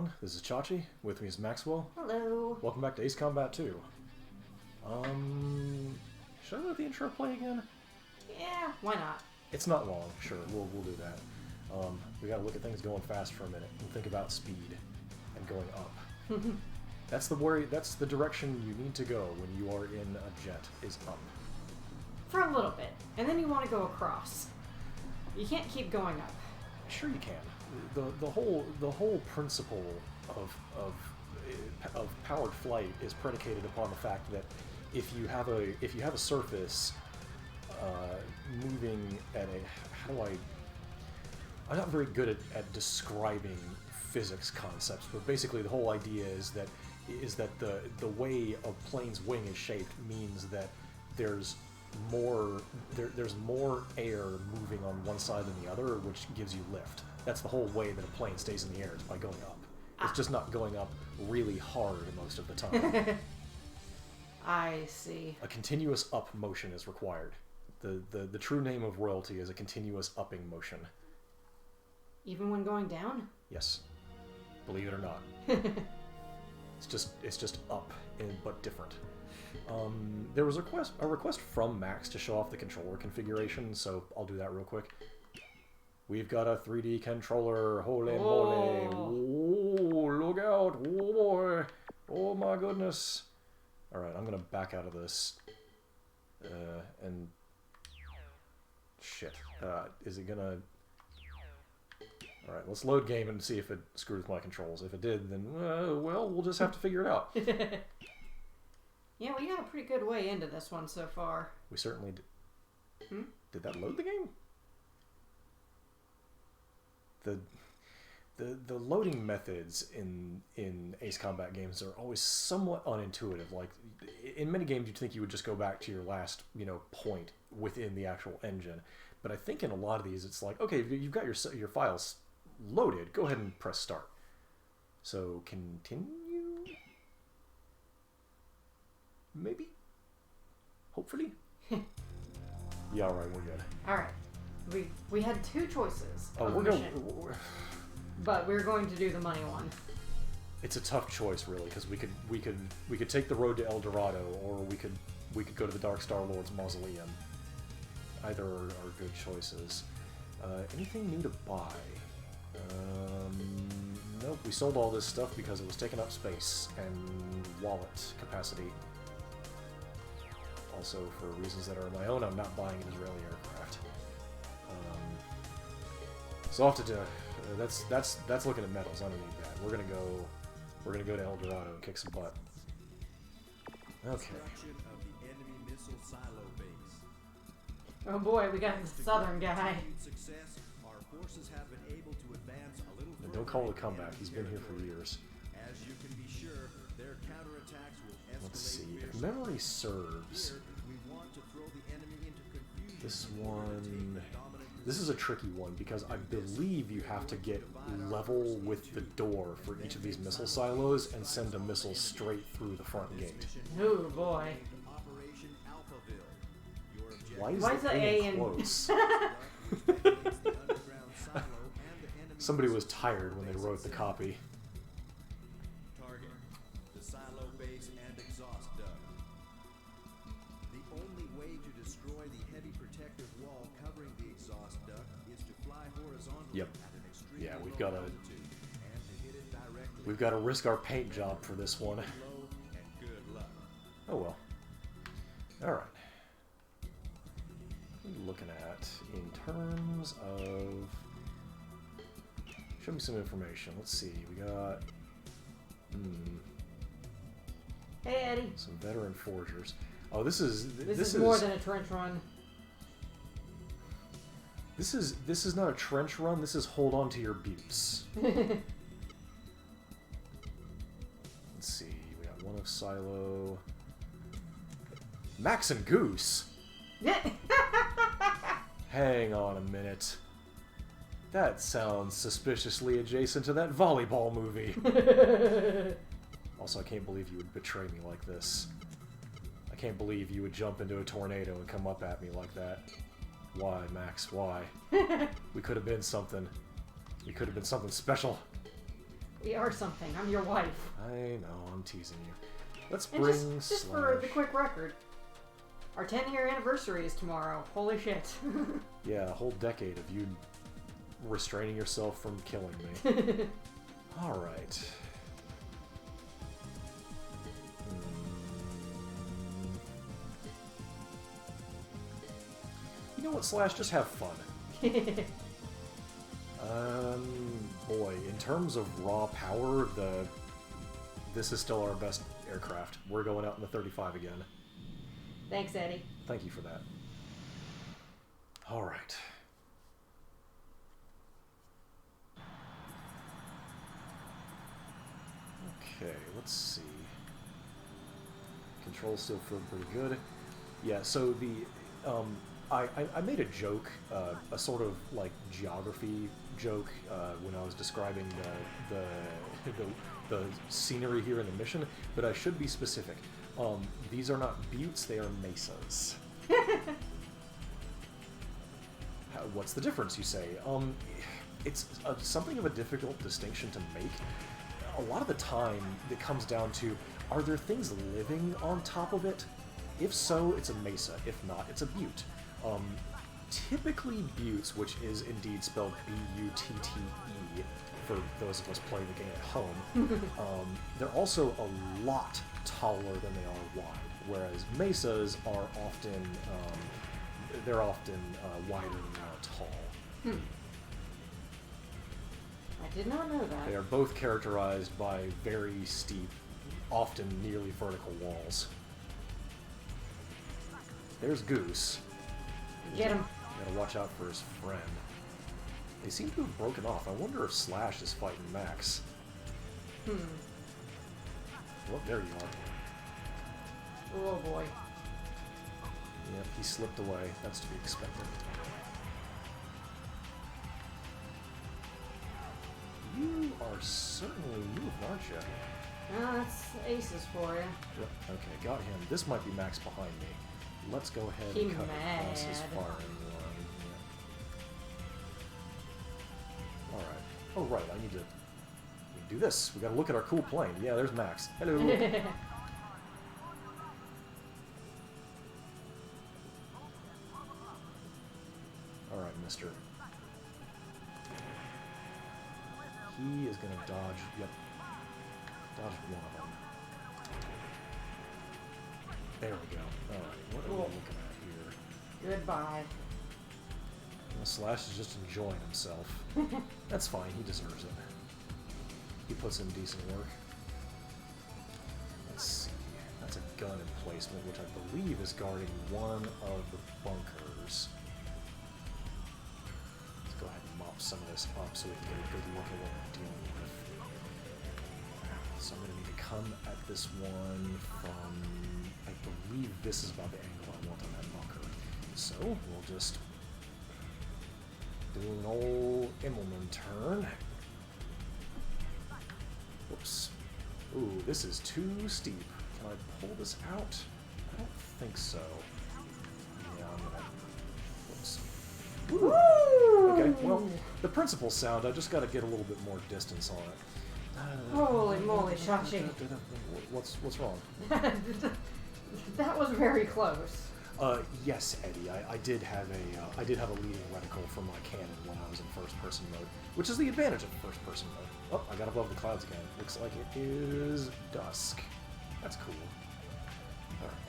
everyone. This is Chachi. With me is Maxwell. Hello. Welcome back to Ace Combat 2. Should I let the intro play again? Yeah, why not? It's not long. Sure, we'll do that. We gotta look at things going fast for a minute and think about speed and going up. That's the direction you need to go when you are in a jet, is up. For a little bit, and then you want to go across. You can't keep going up. Sure you can. The whole principle of powered flight is predicated upon the fact that if you have a surface moving at a I'm not very good at describing physics concepts, but basically the whole idea is that the way a plane's wing is shaped means that there's more air moving on one side than the other, which gives you lift. That's the whole way that a plane stays in the air, is by going up. It's just not going up really hard most of the time. I see. A continuous up motion is required. The true name of royalty is a continuous upping motion. Even when going down? Yes. Believe it or not. It's just up, but different. There was a request from Max to show off the controller configuration, so I'll do that real quick. We've got a 3D controller. Holy moly. Oh, look out. Oh boy. Oh my goodness. Alright, I'm gonna back out of this. And... Shit. Is it gonna... Alright, let's load game and see if it screwed with my controls. If it did, then, well, we'll just have to figure it out. Yeah, we got a pretty good way into this one so far. We certainly did. Did that load the game? The loading methods in Ace Combat games are always somewhat unintuitive. Like, in many games you'd think you would just go back to your last, point within the actual engine. But I think in a lot of these it's like, okay, you've got your files loaded, go ahead and press start. So, continue? Maybe? Hopefully? Yeah, alright, we're good. Alright. We had two choices. Oh, But we're going to do the money one. It's a tough choice, really, because we could take the road to El Dorado, or we could go to the Dark Star Lord's mausoleum. Either are good choices. Anything new to buy? Nope. We sold all this stuff because it was taking up space and wallet capacity. Also, for reasons that are my own, I'm not buying an Israeli aircraft. So off to do. That's looking at metals. I don't need that. We're gonna go to El Dorado and kick some butt. Okay. Oh boy, we got the southern guy. Don't call it a comeback. He's been here for years. Let's see. If memory serves, this one... This is a tricky one because I believe you have to get level with the door for each of these missile silos and send a missile straight through the front gate. Oh boy. Why is the A in close? Somebody was tired when they wrote the copy. Target, the silo base and exhaust duct. The only way to destroy the heavy protective wall covering the exhaust duct is to fly horizontally Yep. at an extreme Yeah, low we've got altitude and to hit it directly. We've got to risk our paint job for this one. Low and good luck. Oh well. All right. What are we looking at in terms of? Show me some information. Let's see. We got Hey Eddie. some veteran forgers. Oh, this is more than a trench run. This is not a trench run. This is hold on to your buttes. Let's see. We got one of Silo. Max and Goose. Hang on a minute. That sounds suspiciously adjacent to that volleyball movie. Also, I can't believe you would betray me like this. I can't believe you would jump into a tornado and come up at me like that. Why, Max? Why? We could have been something. We could have been something special. We are something. I'm your wife. I know, I'm teasing you. Let's And bring just for Slash. the quick record, our 10-year anniversary is tomorrow. Holy shit. Yeah, a whole decade of you restraining yourself from killing me. Alright. You know what, Slash? Just have fun. Boy, in terms of raw power, this is still our best aircraft. We're going out in the 35 again. Thanks, Eddie. Thank you for that. Alright. Okay, let's see. Controls still feel pretty good. Yeah, so I made a joke, a sort of like geography joke, when I was describing the scenery here in the mission, but I should be specific. These are not buttes, they are mesas. What's the difference, you say? It's something of a difficult distinction to make. A lot of the time, it comes down to, are there things living on top of it? If so, it's a mesa. If not, it's a butte. Typically buttes, which is indeed spelled B-U-T-T-E, for those of us playing the game at home, they're also a lot taller than they are wide, whereas mesas are often, wider than they are tall. I did not know that. They are both characterized by very steep, often nearly vertical walls. There's Goose. Get him. Gotta watch out for his friend. They seem to have broken off. I wonder if Slash is fighting Max. Well, there you are. Oh boy. Yep, he slipped away. That's to be expected. You are certainly moved, aren't you? That's aces for you. Yep, okay, got him. This might be Max behind me. Let's go ahead He and cut across his mad. firing line. Yeah. Alright. Oh, right, I need to do this. We gotta look at our cool plane. Yeah, there's Max. Hello. Alright, mister. He is gonna dodge. Yep. Dodge one of them. There we go. Alright, what are we looking at here? Goodbye. Well, Slash is just enjoying himself. That's fine, he deserves it. He puts in decent work. Let's see. That's a gun emplacement, which I believe is guarding one of the bunkers. Let's go ahead and mop some of this up so we can get a good look at what we're dealing with. So I'm going to need to come at this one from, I believe this is about the angle I want on that bunker. So we'll just do an old Immelman turn. Whoops. Ooh, this is too steep. Can I pull this out? I don't think so. Yeah, I'm gonna... Whoops. Woo! Okay, well, the principle's sound. I just gotta get a little bit more distance on it. Holy moly, Shachi. What's wrong? That was very close. Yes, Eddie. I did have a leading reticle from my cannon when I was in first-person mode, which is the advantage of first-person mode. Oh, I got above the clouds again. Looks like it is dusk. That's cool. All right.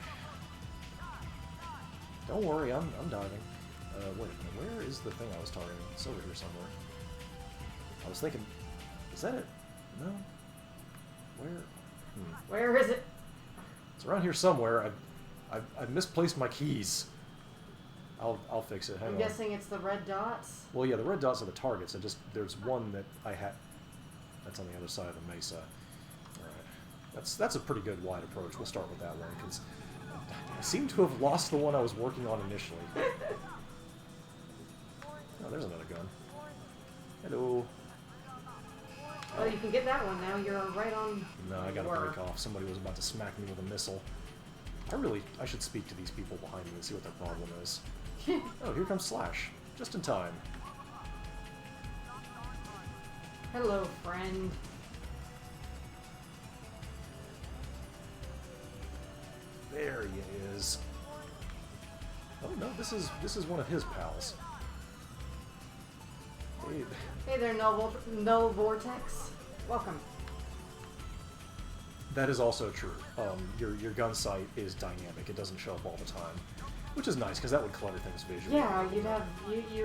Don't worry, I'm diving. Wait a minute. Where is the thing I was targeting? It's over here somewhere. I was thinking, is that it? No. Where? Where is it? It's around here somewhere. I've misplaced my keys. I'll fix it. Hang I'm on. guessing it's the red dots. Well, yeah, the red dots are the targets. There's one that I had. That's on the other side of the mesa. All right, that's a pretty good wide approach. We'll start with that one because I seem to have lost the one I was working on initially. Oh, there's another gun. Hello. Oh, you can get that one now. You're right on. No, I gotta Were. break off. Somebody was about to smack me with a missile. I should speak to these people behind me and see what their problem is. Oh, here comes Slash. Just in time. Hello, friend. There he is. Oh no, this is one of his pals. Hey, Hey there, Null Vortex. Welcome. that is also true. Your gun sight is dynamic. It doesn't show up all the time, which is nice because that would clutter things visually. Yeah, you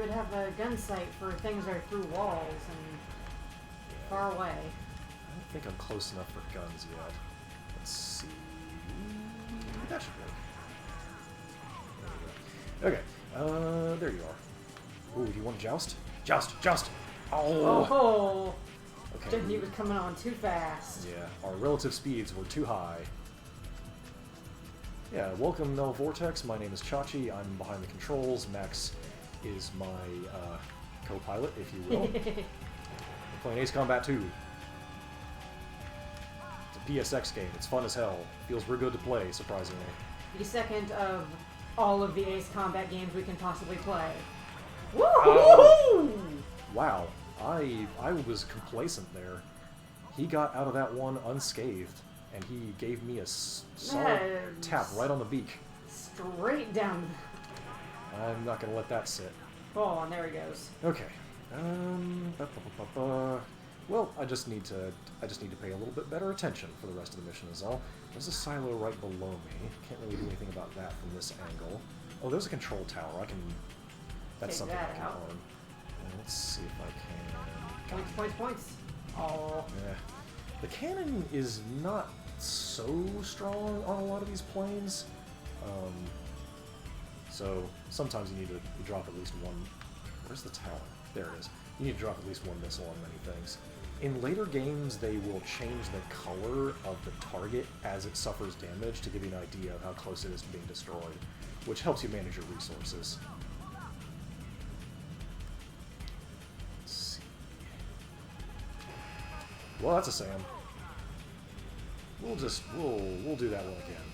would have a gun sight for things that are through walls and far away. I don't think I'm close enough for guns yet. Let's see. That should work. Okay, there you are. Ooh, do you want to joust? Joust! Joust! Oh! Oh, Okay. he was coming on too fast. Yeah, our relative speeds were too high. Yeah, welcome Null Vortex. My name is Chachi. I'm behind the controls. Max is my co-pilot, if you will. We're playing Ace Combat 2. It's a PSX game. It's fun as hell. Feels real good to play, surprisingly. The second of all of the Ace Combat games we can possibly play. Woo! Oh. Wow, I was complacent there. He got out of that one unscathed, and he gave me a solid tap right on the beak. Straight down. I'm not gonna let that sit. Oh, and there he goes. Okay. Well, I just need to pay a little bit better attention for the rest of the mission is all. There's a silo right below me. Can't really do anything about that from this angle. Oh, there's a control tower. That's Take something that I can out. own. Let's see if I can. Points. Oh. Yeah. The cannon is not so strong on a lot of these planes. So sometimes you need to drop at least one. Where's the tower? There it is. You need to drop at least one missile on many things. In later games, they will change the color of the target as it suffers damage to give you an idea of how close it is to being destroyed, which helps you manage your resources. Let's see. Well, that's a Sam. We'll do that one again.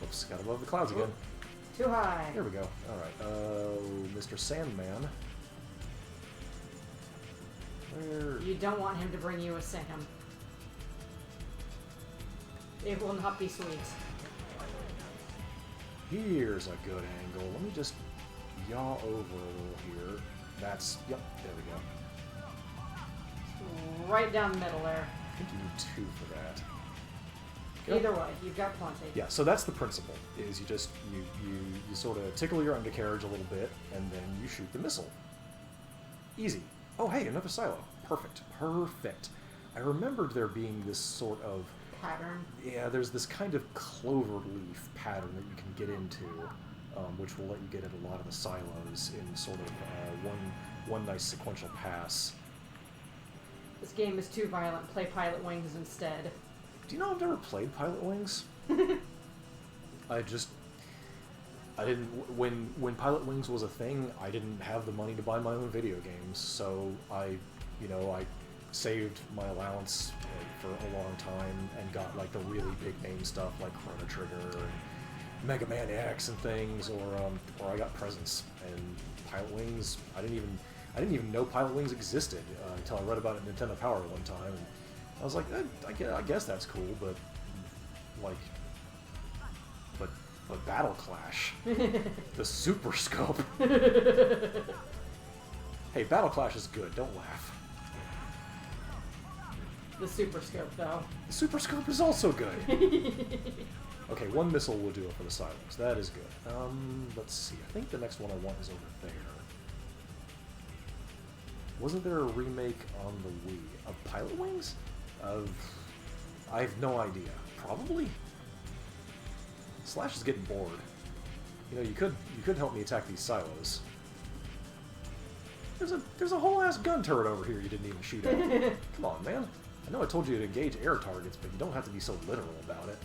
Oops, got above the clouds again. Too high. There we go. Alright, Mr. Sandman. Where? You don't want him to bring you a Sam. It will not be sweet. Here's a good angle. Let me just yaw over a little here. That's, yep, there we go. Right down the middle there. I think you need 2 for that. Either way, you've got plenty. Yeah, so that's the principle, is you just, you sort of tickle your undercarriage a little bit, and then you shoot the missile. Easy. Oh, hey, another silo. Perfect. Perfect. I remembered there being this sort of... Pattern. Yeah, there's this kind of clover leaf pattern that you can get into, which will let you get at a lot of the silos in sort of one nice sequential pass. This game is too violent. Play Pilot Wings instead. Do you know I've never played Pilot Wings? I didn't, when Pilot Wings was a thing, I didn't have the money to buy my own video games, so I saved my allowance for a long time and got like the really big name stuff like Chrono Trigger and Mega Man X and things, or I got presents. And Pilot Wings, I didn't even know Pilot Wings existed until I read about it in Nintendo Power one time. And I was like, I guess that's cool, but Battle Clash, the Super Scope. Hey, Battle Clash is good. Don't laugh. The Super Scope, though. The Super Scope is also good. Okay, 1 missile will do it for the silos. That is good. Let's see. I think the next one I want is over there. Wasn't there a remake on the Wii of Pilot Wings? I have no idea. Probably. Slash is getting bored. You know, you could help me attack these silos. There's a whole ass gun turret over here you didn't even shoot at. Come on, man. I know I told you to engage air targets, but you don't have to be so literal about it.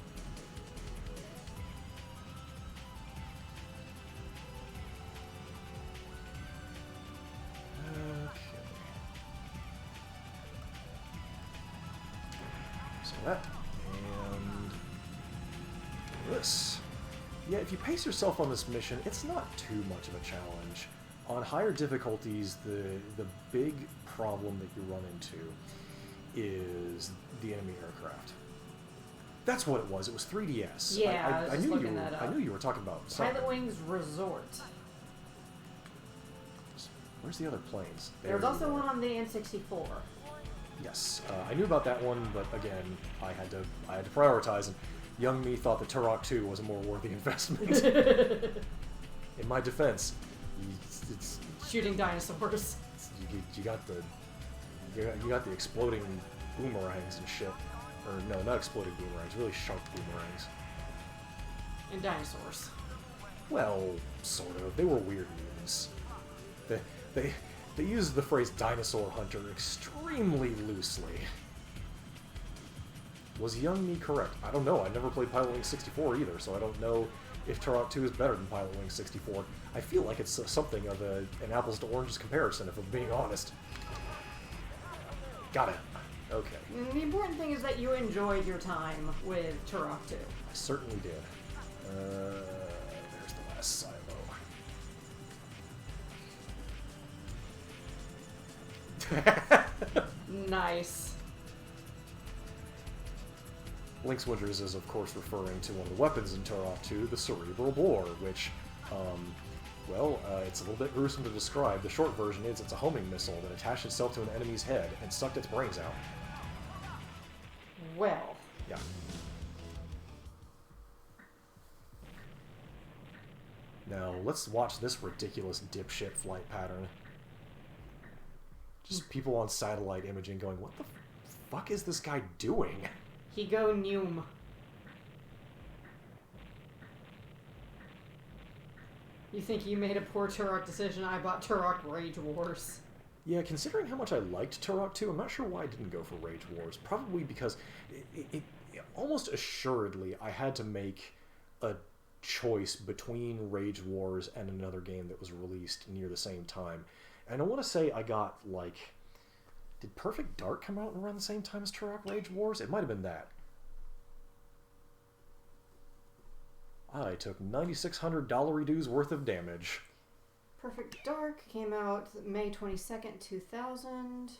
That and this. Yeah, if you pace yourself on this mission, it's not too much of a challenge. On higher difficulties, the big problem that you run into is the enemy aircraft. That's what it was. It was 3DS. Yeah, I was just knew looking you. that up. I knew you were talking about something. Pilot Wings Resort. Where's the other planes? There was you also are. one on the N64. Yes, I knew about that one, but again, I had to prioritize, and young me thought that Turok 2 was a more worthy investment. In my defense, it's Shooting dinosaurs. you got the exploding boomerangs and shit, or no, not exploding boomerangs, really sharp boomerangs. And dinosaurs. Well, sort of. They were weird mutants. They used the phrase dinosaur hunter extremely loosely. Was young me correct? I don't know. I never played Pilot Wings 64 either, so I don't know if Turok 2 is better than Pilot Wings 64. I feel like it's something of an apples to oranges comparison, if I'm being honest. Got it. Okay. The important thing is that you enjoyed your time with Turok 2. I certainly did. There's the last silo. Nice. Lynx Winters is, of course, referring to one of the weapons in Turok 2, the Cerebral Bore, which, it's a little bit gruesome to describe. The short version is it's a homing missile that attached itself to an enemy's head and sucked its brains out. Well. Yeah. Now, let's watch this ridiculous dipshit flight pattern. Just people on satellite imaging going, what the fuck is this guy doing? Higo Neum. You think you made a poor Turok decision? I bought Turok Rage Wars. Yeah, considering how much I liked Turok 2, I'm not sure why I didn't go for Rage Wars. Probably because it almost assuredly I had to make a choice between Rage Wars and another game that was released near the same time. And I want to say I got, like... Did Perfect Dark come out around the same time as Turok Rage Wars? It might have been that. I took $9,600 dues worth of damage. Perfect Dark came out May 22nd, 2000.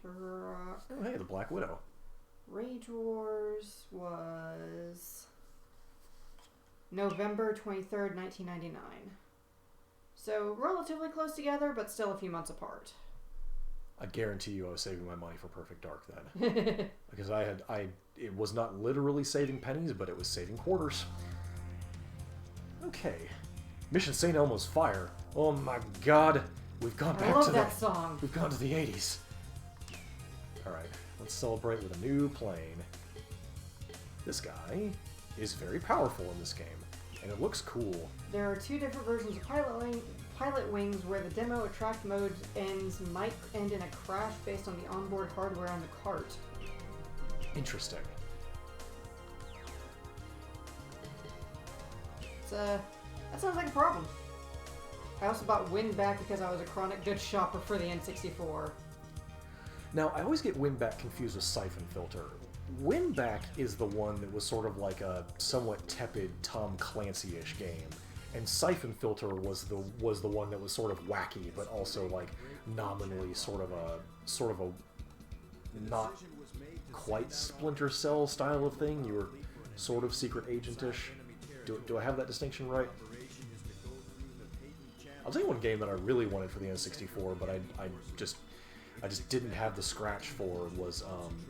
Turok Oh, hey, the Black Widow. Rage Wars was November 23rd, 1999. So relatively close together, but still a few months apart. I guarantee you I was saving my money for Perfect Dark then. Because it was not literally saving pennies, but it was saving quarters. Okay. Mission St. Elmo's Fire. Oh my god. We've gone I back love to that song. We've gone to the 80s. Alright, let's celebrate with a new plane. This guy is very powerful in this game, and it looks cool. There are two different versions of Pilot Wings where the demo attract mode might end in a crash based on the onboard hardware on the cart. Interesting. That sounds like a problem. I also bought Winback because I was a chronic good shopper for the N64. Now, I always get Winback confused with Siphon Filter. Winback is the one that was sort of like a somewhat tepid Tom Clancy-ish game, and Siphon Filter was the one that was sort of wacky, but also like nominally sort of a not quite Splinter Cell style of thing. You were sort of secret agent-ish. Do I have that distinction right? I'll tell you one game that I really wanted for the N64, but I just didn't have the scratch for was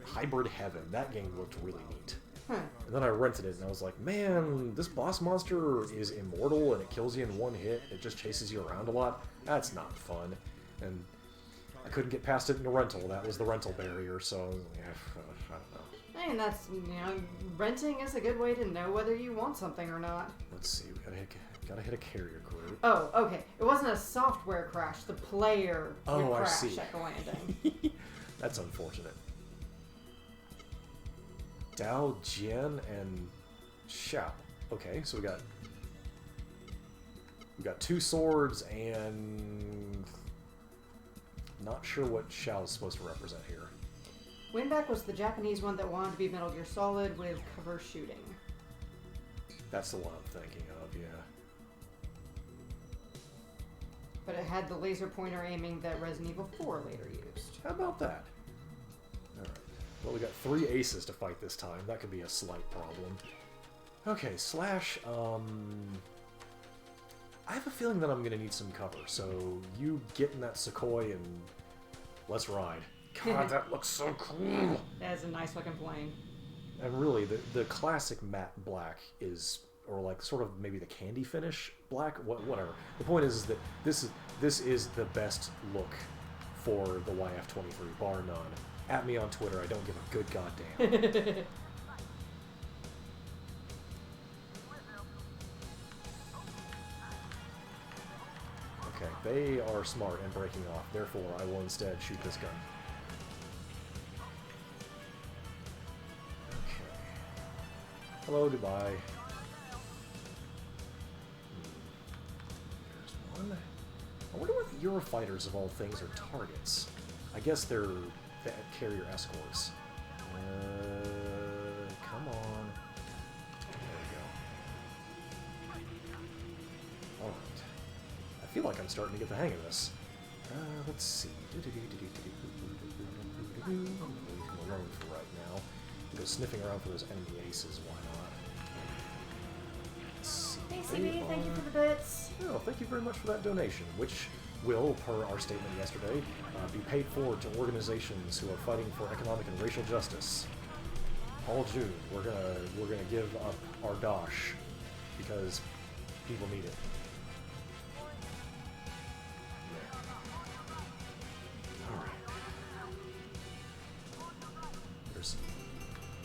Hybrid Heaven. That game looked really neat. Huh. And then I rented it, and I was like, man, this boss monster is immortal, and it kills you in one hit. It just chases you around a lot. That's not fun. And I couldn't get past it in the rental. That was the rental barrier, so yeah, I don't know. And that's, renting is a good way to know whether you want something or not. Let's see, we gotta hit a carrier group. Oh, okay. It wasn't a software crash. The player would I crash see. at the landing. That's unfortunate. Dao, Jian, and Xiao. Okay, so we got two swords, and not sure what Xiao is supposed to represent here. Winback was the Japanese one that wanted to be Metal Gear Solid with cover shooting. That's the one I'm thinking of, yeah. But it had the laser pointer aiming that Resident Evil 4 later used. How about that? Well, we got 3 aces to fight this time. That could be a slight problem. Okay, Slash, I have a feeling that I'm gonna need some cover, so you get in that Sequoia and let's ride. God, that looks so cool! That is a nice looking plane. And really, the classic matte black is, or like sort of maybe the candy finish black, whatever. The point is that this is the best look for the YF-23, bar none. At me on Twitter, I don't give a good goddamn. Okay, they are smart and breaking off, therefore I will instead shoot this gun. Okay. Hello, goodbye. There's one. I wonder what the Eurofighters of all things are targets. I guess they're the carrier escorts. Come on. There we go. Alright. I feel like I'm starting to get the hang of this. Let's see. Leave him alone for right now. Go sniffing around for those enemy aces, why not? Let's see. Hey CB, thank you for the bits. Oh, thank you very much for that donation, which will, per our statement yesterday, be paid forward to organizations who are fighting for economic and racial justice. All June, we're gonna give up our dosh because people need it. There's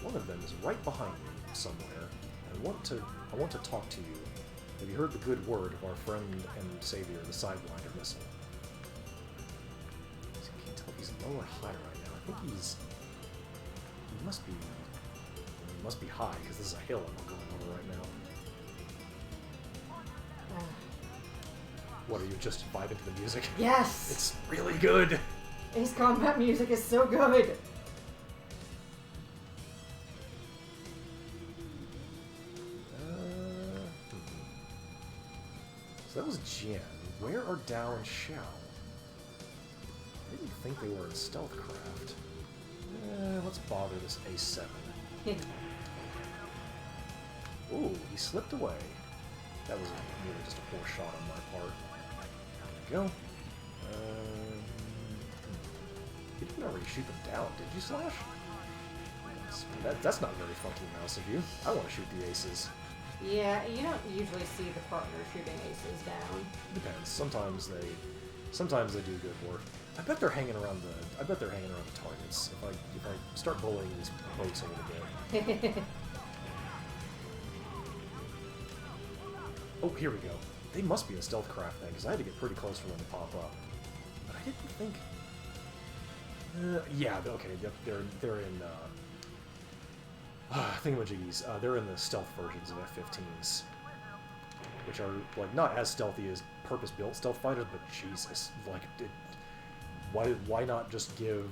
one of them is right behind me somewhere. I want to talk to you. Have you heard the good word of our friend and savior, the Sidewinder missile? I can't tell if he's low or high right now. I think he must be high because this is a hill I'm going over right now. What, are you just vibing to the music? Yes! It's really good! Ace Combat music is so good! So that was Jen. Where are Dao and Xiao? I didn't think they were in Stealthcraft. Let's bother this A7. Ooh, he slipped away. That was really just a poor shot on my part. There we go. You didn't already shoot them down, did you, Slash? That's not very funky mouse of you. I want to shoot the aces. Yeah, you don't usually see the partner shooting aces down. Depends. Sometimes they do good work. I bet they're hanging around the targets. If I start bullying these boats a little bit. Oh, here we go. They must be in Stealthcraft then, because I had to get pretty close for them to pop up. But I didn't think. Yeah. Okay. They're in. Thingamajiggies. They're in the stealth versions of F-15s, which are like not as stealthy as purpose-built stealth fighters, but Jesus, like, why not just give?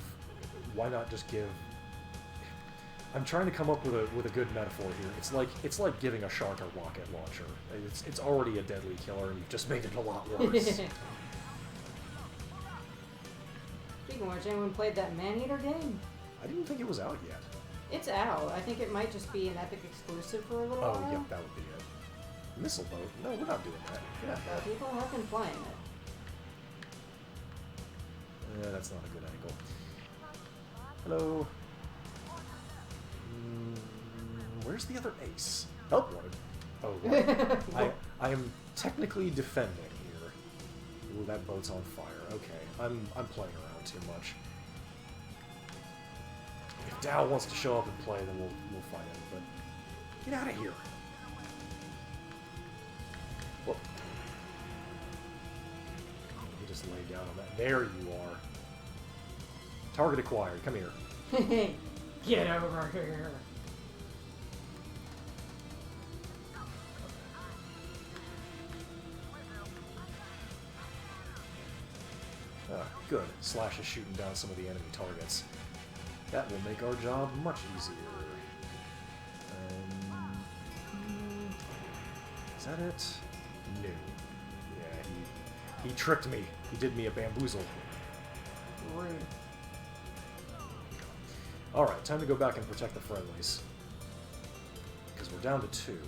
I'm trying to come up with a good metaphor here. It's like giving a shark a rocket launcher. It's already a deadly killer, and you've just made it a lot worse. Speaking of which, anyone played that Maneater game? I didn't think it was out yet. It's out. I think it might just be an Epic exclusive for a little while. Oh, yep, that would be it. Missile boat? No, we're not doing that. Get out of here. People have been playing it. That's not a good angle. Hello. Where's the other ace? Help wanted. Oh, right. I am technically defending here. Ooh, that boat's on fire. Okay, I'm playing around too much. If Dao wants to show up and play, then we'll fight him. But get out of here. Whoop. He just laid down on that. There you are. Target acquired. Come here. Get over here. Good. Slash is shooting down some of the enemy targets. That will make our job much easier. Is that it? No. Yeah, he tricked me. He did me a bamboozle. Rude. Alright, time to go back and protect the friendlies. Because we're down to 2.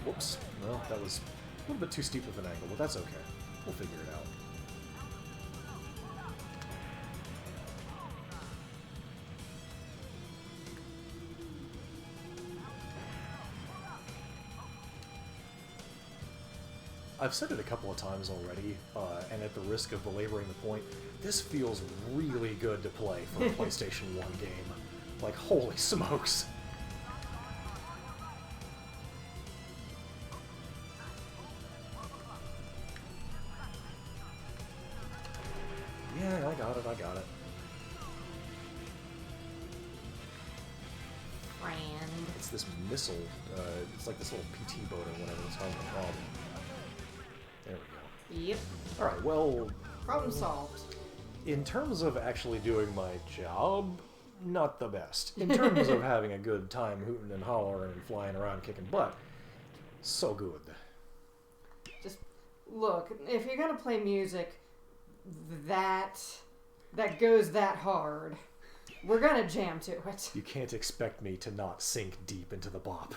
Whoops. Well, that was a little bit too steep of an angle, but that's okay. We'll figure it out. I've said it a couple of times already, and at the risk of belaboring the point, this feels really good to play for a PlayStation 1 game. Like, holy smokes. Yeah, I got it. Friend. It's this missile, it's like this little PT boat or whatever it's called. There we go. Yep. Alright, well... Problem solved. In terms of actually doing my job, not the best. In terms of having a good time hooting and hollering and flying around kicking butt, so good. Just look, if you're gonna play music that goes that hard, we're gonna jam to it. You can't expect me to not sink deep into the bop.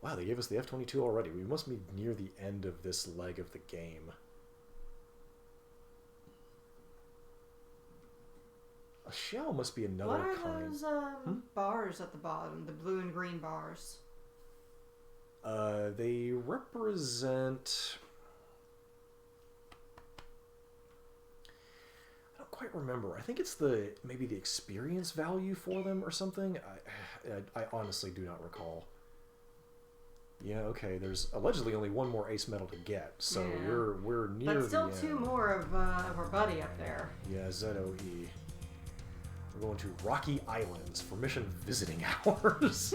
Wow, they gave us the F-22 already. We must be near the end of this leg of the game. A shell must be another What are kind. those bars at the bottom? The blue and green bars. They represent... I don't quite remember. I think it's maybe the experience value for them or something. I honestly do not recall. Yeah, okay. There's allegedly only one more ace medal to get, so Yeah. we're near But still the end. 2 more of our buddy up there. Yeah, ZOE. We're going to Rocky Islands for mission visiting hours.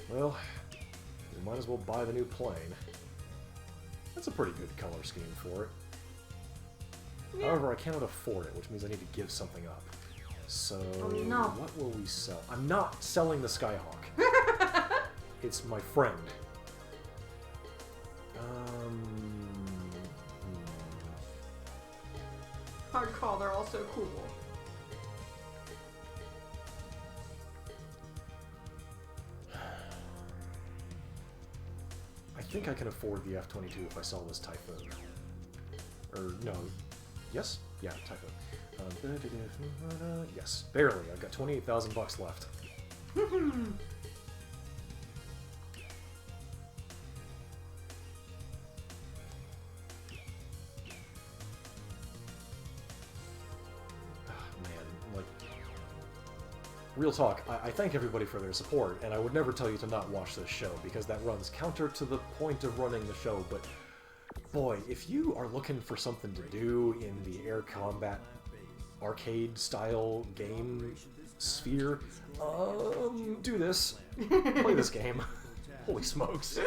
Well, we might as well buy the new plane. That's a pretty good color scheme for it. Yeah. However, I cannot afford it, which means I need to give something up. So, Oh, no. what will we sell? I'm not selling the Skyhawk. It's my friend. Hard call, they're all so cool. I think I can afford the F-22 if I sell this Typhoon. Or, no. Yes? Yeah, Typhoon. Yes, barely. I've got 28,000 bucks left. Real talk, I thank everybody for their support, and I would never tell you to not watch this show, because that runs counter to the point of running the show, but boy, if you are looking for something to do in the air combat arcade-style game sphere, do this. Play this game. Holy smokes.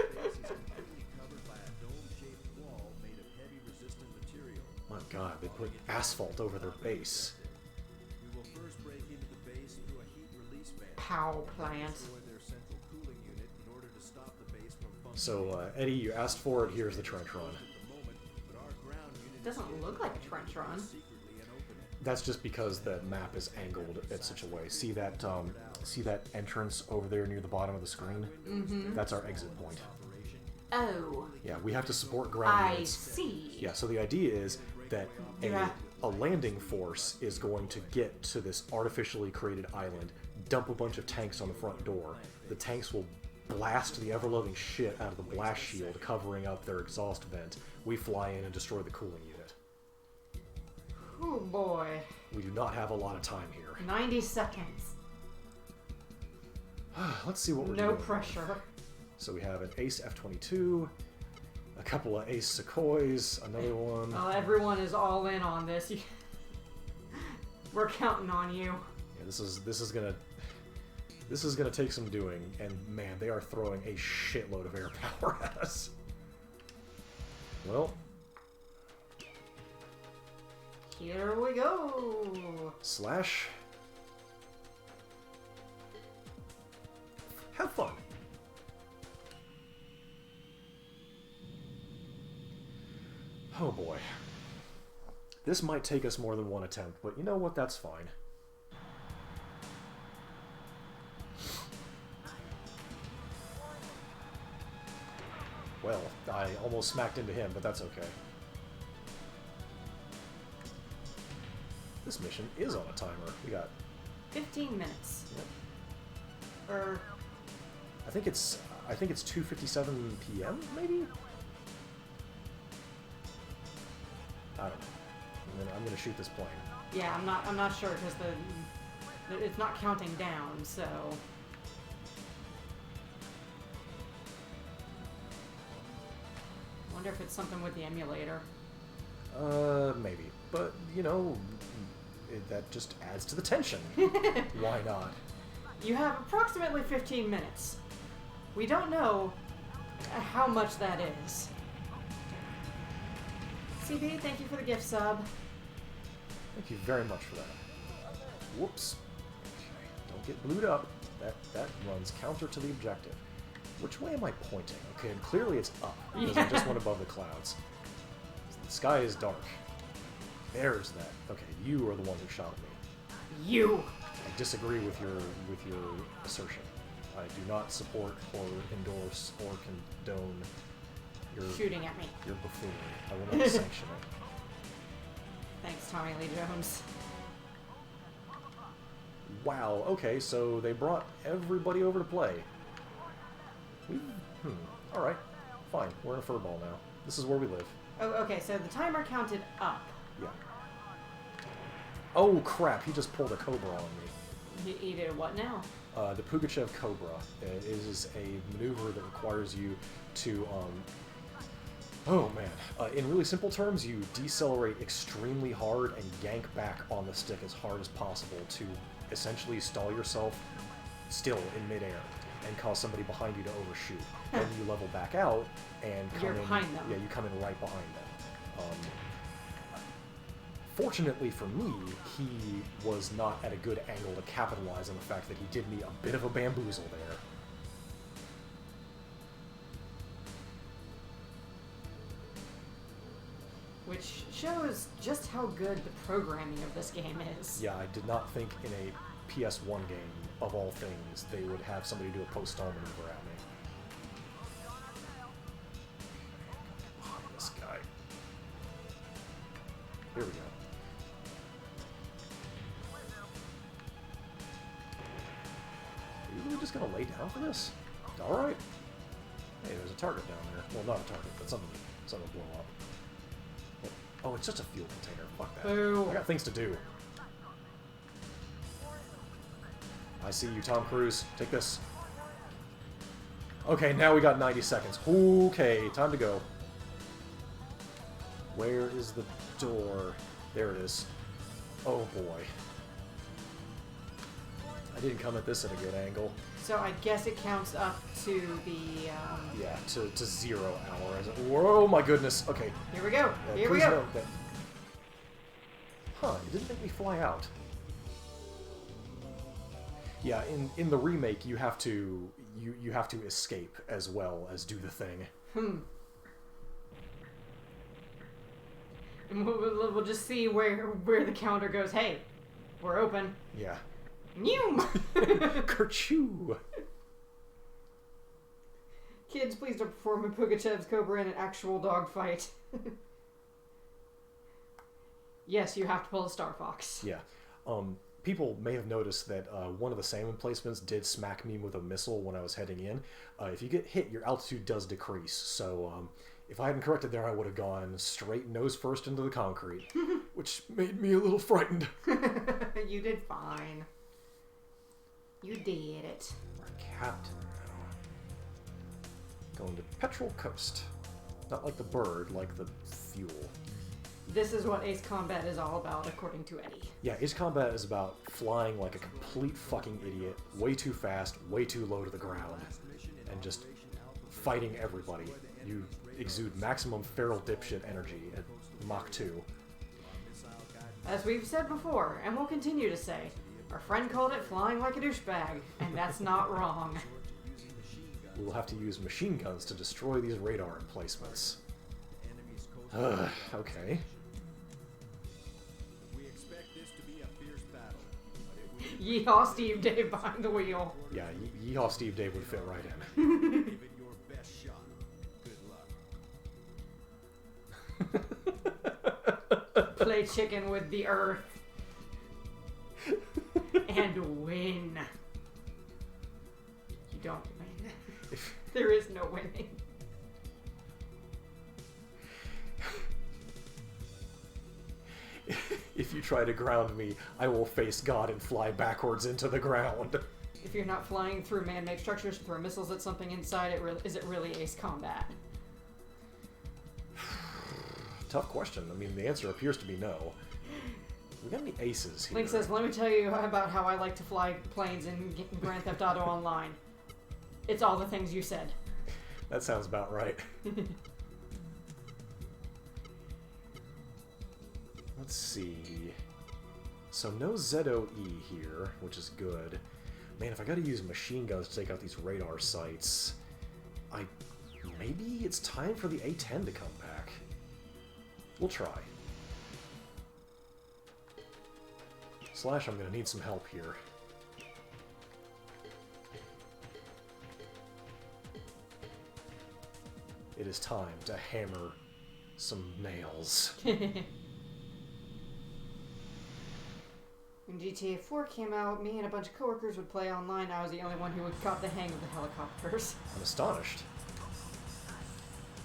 My god, they put asphalt over their base. Power plant. So, Eddie, you asked for it, here's the trench run. It doesn't look like a trench run. That's just because the map is angled in such a way. See that entrance over there near the bottom of the screen? Mm-hmm. That's our exit point. Oh. Yeah, we have to support ground I units. see. Yeah, so the idea is that Yeah. a landing force is going to get to this artificially created island, dump a bunch of tanks on the front door. The tanks will blast the ever-loving shit out of the blast shield covering up their exhaust vent. We fly in and destroy the cooling unit. Oh boy. We do not have a lot of time here. 90 seconds. Let's see what we're No doing. pressure. So we have an Ace F-22, a couple of Ace Sukhois, another one. Well, everyone is all in on this. We're counting on you. Yeah, this is gonna take some doing, and man, they are throwing a shitload of air power at us. Well, Here we go. slash. Have fun. This might take us more than one attempt, but you know what? That's fine. Well, I almost smacked into him, but that's okay. This mission is on a timer. We got... 15 minutes. Yep. Or... I think it's 2:57 p.m. maybe. I don't know. I'm gonna shoot this plane. Yeah, I'm not sure because it's not counting down, so. Wonder if it's something with the emulator. Maybe. But, you know, that just adds to the tension. Why not? You have approximately 15 minutes. We don't know how much that is. CB, thank you for the gift sub. Thank you very much for that. Whoops. Okay, don't get blued up. That runs counter to the objective. Which way am I pointing? Okay, and clearly it's up, because I just went above the clouds. The sky is dark. There's that. Okay, you are the one who shot me. You! I disagree with your assertion. I do not support or endorse or condone your Shooting at me. your buffoonery. I will not sanction it. Thanks, Tommy Lee Jones. Wow. Okay, so they brought everybody over to play. All right. Fine. We're in a furball now. This is where we live. Oh, okay, so the timer counted up. Yeah. Oh crap! He just pulled a Cobra on me. He did what now? The Pugachev Cobra is a maneuver that requires you to, oh man, in really simple terms, you decelerate extremely hard and yank back on the stick as hard as possible to essentially stall yourself still in midair and cause somebody behind you to overshoot. Then you level back out and come You're in. behind them. Yeah, you come in right behind them. Fortunately for me, he was not at a good angle to capitalize on the fact that he did me a bit of a bamboozle there. Which shows just how good the programming of this game is. Yeah, I did not think in a PS1 game, of all things, they would have somebody do a post-stall maneuver at me. Behind this guy. Here we go. Are you really just gonna lay down for this? Alright. Hey, there's a target down there. Well, not a target, but something to blow up. Oh, it's just a fuel container. Fuck that. Boo. I got things to do. I see you, Tom Cruise. Take this. Okay, now we got 90 seconds. Okay, time to go. Where is the door? There it is. Oh boy. I didn't come at this at a good angle. So I guess it counts up to the, Yeah, to 0 hour. Whoa, my goodness. Okay. Here we go. Here we please go. note that... Huh, it didn't make me fly out. Yeah, in the remake, you have to you have to escape as well as do the thing. And we'll just see where the counter goes. Hey, we're open. Yeah. Neum! Kerchoo! Kids, please don't perform a Pugachev's Cobra in an actual dogfight. Yes, you have to pull a Star Fox. Yeah. People may have noticed that one of the salmon emplacements did smack me with a missile when I was heading in. If you get hit, your altitude does decrease. So if I hadn't corrected there, I would have gone straight nose first into the concrete, which made me a little frightened. You did fine. You did it. We're captain now. Going to Petrol Coast. Not like the bird, like the fuel. This is what Ace Combat is all about, according to Eddie. Yeah, Ace Combat is about flying like a complete fucking idiot, way too fast, way too low to the ground, and just fighting everybody. You exude maximum feral dipshit energy at Mach 2. As we've said before, and we'll continue to say, our friend called it flying like a douchebag, and that's not wrong. We will have to use machine guns to destroy these radar emplacements. Okay. this to be a fierce battle, but it would be Yeehaw, Steve Dave behind the wheel. Yeah, Yeehaw Steve Dave would fit right in. give it your best shot. Good luck. Play chicken with the earth. And win. You don't win. There is no winning. If you try to ground me, I will face God and fly backwards into the ground. If you're not flying through man-made structures to throw missiles at something inside, is it really Ace Combat? Tough question. I mean, the answer appears to be no. We got any aces here? Link says, let me tell you about how I like to fly planes in Grand Theft Auto Online. It's all the things you said. That sounds about right. Let's see. So no ZOE here, which is good. Man, if I gotta use machine guns to take out these radar sites, maybe it's time for the A10 to come back. We'll try. Slash, I'm gonna need some help here. It is time to hammer some nails. When GTA 4 came out, me and a bunch of coworkers would play online. I was the only one who had got the hang of the helicopters. I'm astonished.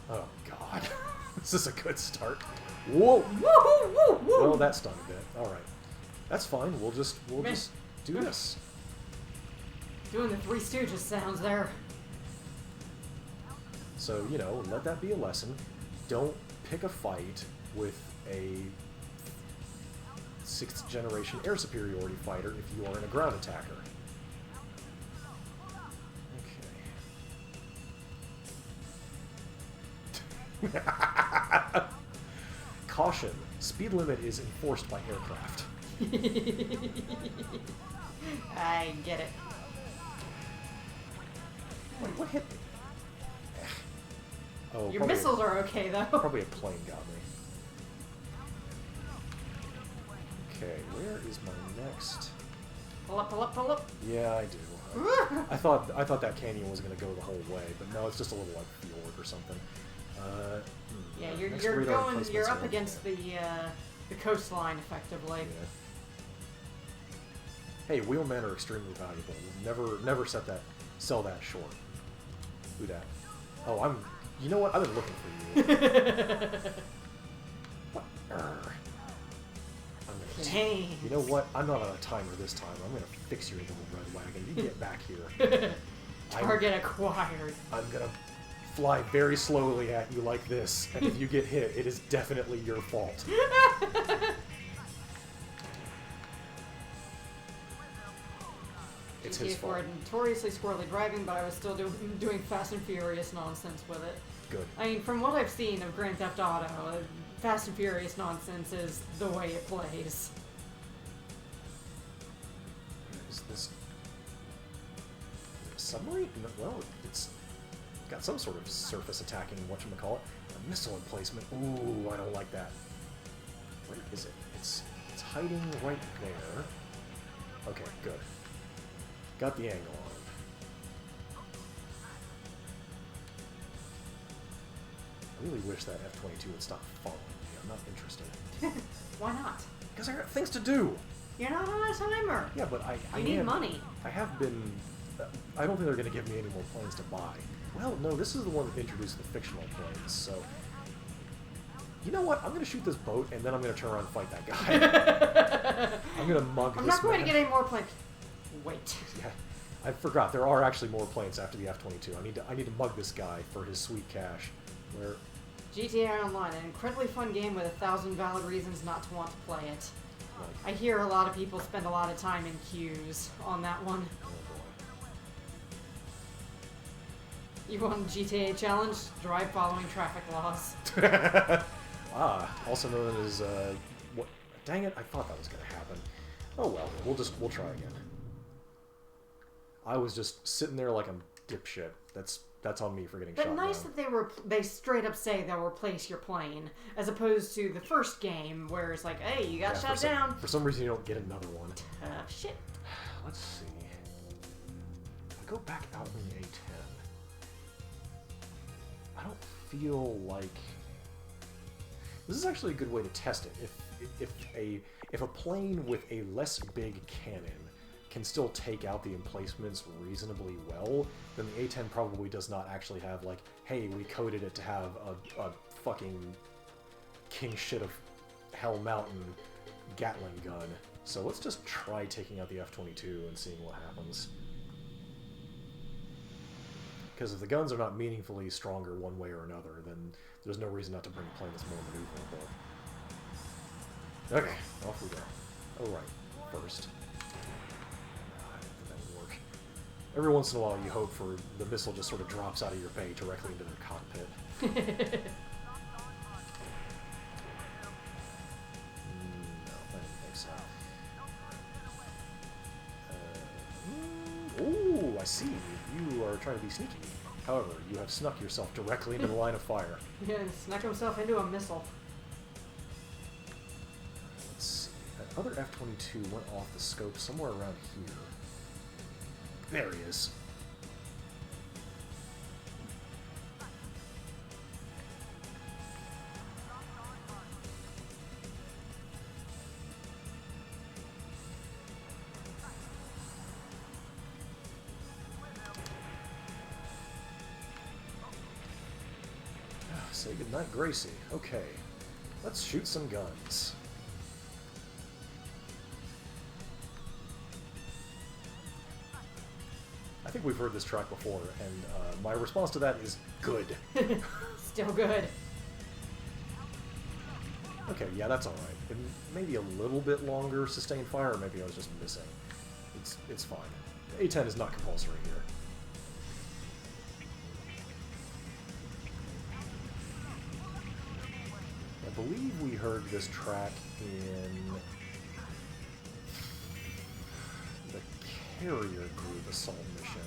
Oh god. This is a good start. Whoa! Woohoo! Woo! Woo! Well, that stung a bit. Alright. That's fine. We'll just do this. Doing the Three Stooges sounds there. So, you know, let that be a lesson. Don't pick a fight with a 6th generation air superiority fighter if you are in a ground attacker. Okay. Caution. Speed limit is enforced by aircraft. I get it. Wait, what hit me? Oh, Your missiles are okay, though. Probably a plane got me. Okay, where is my next? Pull up, pull up, pull up. Yeah, I do. I thought that canyon was gonna go the whole way, but no, it's just a little like fjord or something. Yeah, Next you're radar going. replacement's You're up here. against the coastline, effectively. Yeah. Hey, wheelmen are extremely valuable. Never sell that short. Who dat? Oh, you know what? I've been looking for you. What? Arr. Dang. You know what? I'm not on a timer this time. I'm gonna fix your little red wagon. You get back here. Target acquired. I'm gonna fly very slowly at you like this, and if you get hit, it is definitely your fault. It's his GTA fault. 4 had notoriously squirrely driving, but I was still doing Fast and Furious nonsense with it. Good. I mean, from what I've seen of Grand Theft Auto, Fast and Furious nonsense is the way it plays. Is this a submarine? Well, it's got some sort of surface attacking, whatchamacallit. A missile emplacement. Ooh, I don't like that. Where is it? It's hiding right there. Okay, good. Got the angle on it. I really wish that F-22 would stop following me. I'm not interested. Why not? Because I got things to do! You're not on a timer. Yeah, but I You need am- money. I have been... I don't think they're going to give me any more planes to buy. Well, no, this is the one that introduced the fictional planes, so... You know what? I'm going to shoot this boat, and then I'm going to turn around and fight that guy. I'm going to mug I'm this not going man. to get any more planes. Wait. Yeah, I forgot. There are actually more planes after the F-22. I need to mug this guy for his sweet cash. Where... GTA Online, an incredibly fun game with 1,000 valid reasons not to want to play it. Like, I hear a lot of people spend a lot of time in queues on that one. oh You want a GTA challenge? Drive following traffic laws. boy. Also known as, what? Dang it, I thought that was going to happen. Oh well, we'll try again. I was just sitting there like a dipshit. That's that's on me for getting But shot nice down. that they straight up say they'll replace your plane, as opposed to the first game where it's like, hey, you got Yeah, shot down. For some reason, you don't get another one. Shit. Let's see. If I go back out in the A10, I don't feel like this is actually a good way to test it. If a plane with a less big cannon can still take out the emplacements reasonably well, then the A10 probably does not actually have like, hey, we coded it to have a fucking king shit of Hell Mountain Gatling gun. So let's just try taking out the F-22 and seeing what happens. Because if the guns are not meaningfully stronger one way or another, then there's no reason not to bring a plane that's more maneuverable. Okay, off we go. Oh right, first. I don't think that would work. Every once in a while you hope for the missile just sort of drops out of your bay directly into their cockpit. No, I didn't think so. Ooh, I see. You are trying to be sneaky. However, you have snuck yourself directly into the line of fire. Yeah, snuck himself into a missile. Let's see. That other F-22 went off the scope somewhere around here. There he is. Say goodnight, Gracie. Okay, let's shoot some guns. I think we've heard this track before, and my response to that is good. Still good. Okay, yeah, that's alright. Maybe a little bit longer sustained fire, or maybe I was just missing. It's fine. A10 is not compulsory here. I believe we heard this track in the Carrier Group Assault Mission.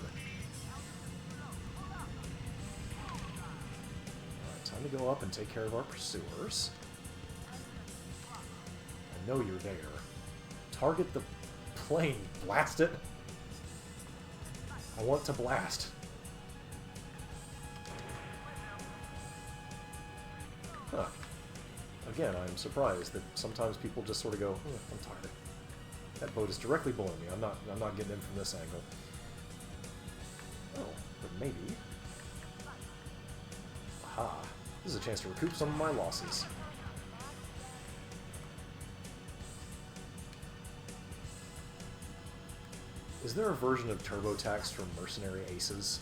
Alright, time to go up and take care of our pursuers. I know you're there. Target the plane. Blast it. I want to blast. Huh. Again, I'm surprised that sometimes people just sort of go, I'm tired. That boat is directly below me. I'm not getting in from this angle. Oh, but maybe. Aha. This is a chance to recoup some of my losses. Is there a version of TurboTax from Mercenary Aces?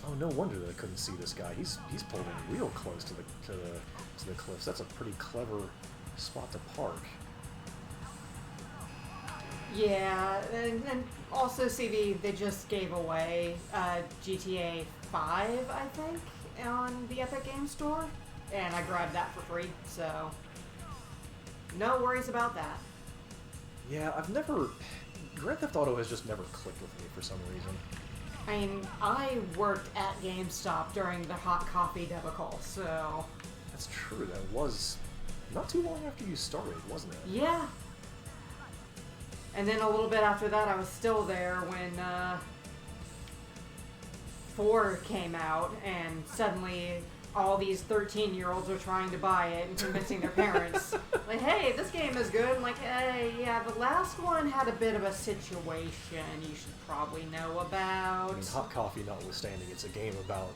Oh, no wonder that I couldn't see this guy. He's pulled in real close to the cliffs. That's a pretty clever spot to park. Yeah, and also CB, they just gave away GTA 5, I think, on the Epic Games Store, and I grabbed that for free, so no worries about that. Yeah, Grand Theft Auto has just never clicked with me for some reason. I mean, I worked at GameStop during the hot coffee debacle, so... That's true, that was not too long after you started, wasn't it? Yeah. And then a little bit after that, I was still there when 4 came out, and suddenly all these 13-year-olds are trying to buy it and convincing their parents. Like, hey, this game is good. I'm like, hey, yeah, the last one had a bit of a situation you should probably know about. I mean, hot coffee notwithstanding, it's a game about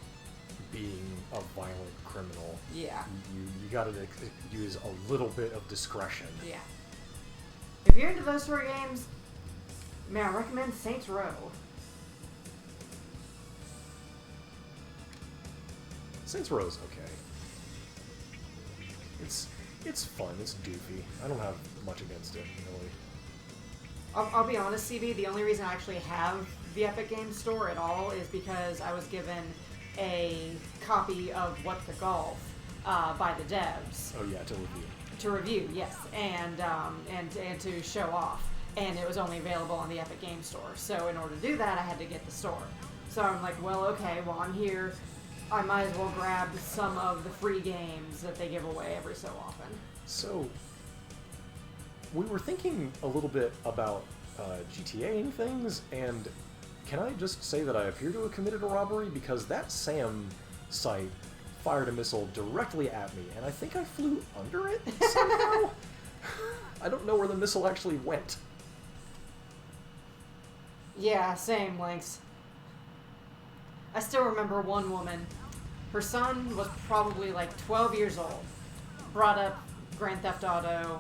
being a violent criminal. Yeah. You gotta use a little bit of discretion. Yeah. If you're into those sort of games, man, I recommend Saints Row. Saints Row is okay. It's fun. It's doofy. I don't have much against it, really. I'll be honest, CB, the only reason I actually have the Epic Games Store at all is because I was given a copy of What the Golf by the devs. Oh yeah, to review. To review, yes, and to show off. And it was only available on the Epic Games Store. So in order to do that, I had to get the store. So I'm like, well, okay, while I'm here, I might as well grab some of the free games that they give away every so often. So, we were thinking a little bit about GTA-ing things, and can I just say that I appear to have committed a robbery? Because that SAM site fired a missile directly at me, and I think I flew under it somehow? I don't know where the missile actually went. Yeah, same, Lynx. I still remember one woman. Her son was probably like 12 years old. Brought up Grand Theft Auto.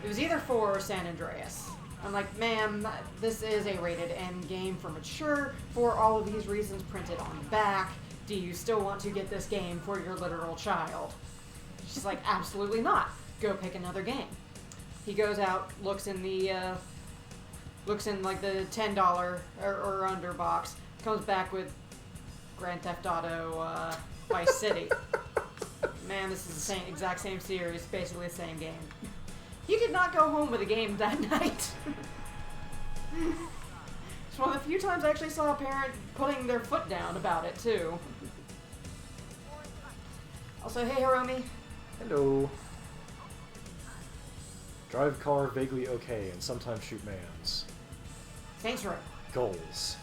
It was either 4 or San Andreas. I'm like, ma'am, this is a rated M game for mature, for all of these reasons printed on the back. Do you still want to get this game for your literal child? She's like, absolutely not. Go pick another game. He goes out, looks in like the $10 or under box, comes back with Grand Theft Auto Vice City. Man, this is the exact same series, basically the same game. He did not go home with a game that night. It's one of the few times I actually saw a parent putting their foot down about it, too. Also, hey, Hiromi. Hello. Drive car vaguely okay, and sometimes shoot mans. Saints Row. Goals.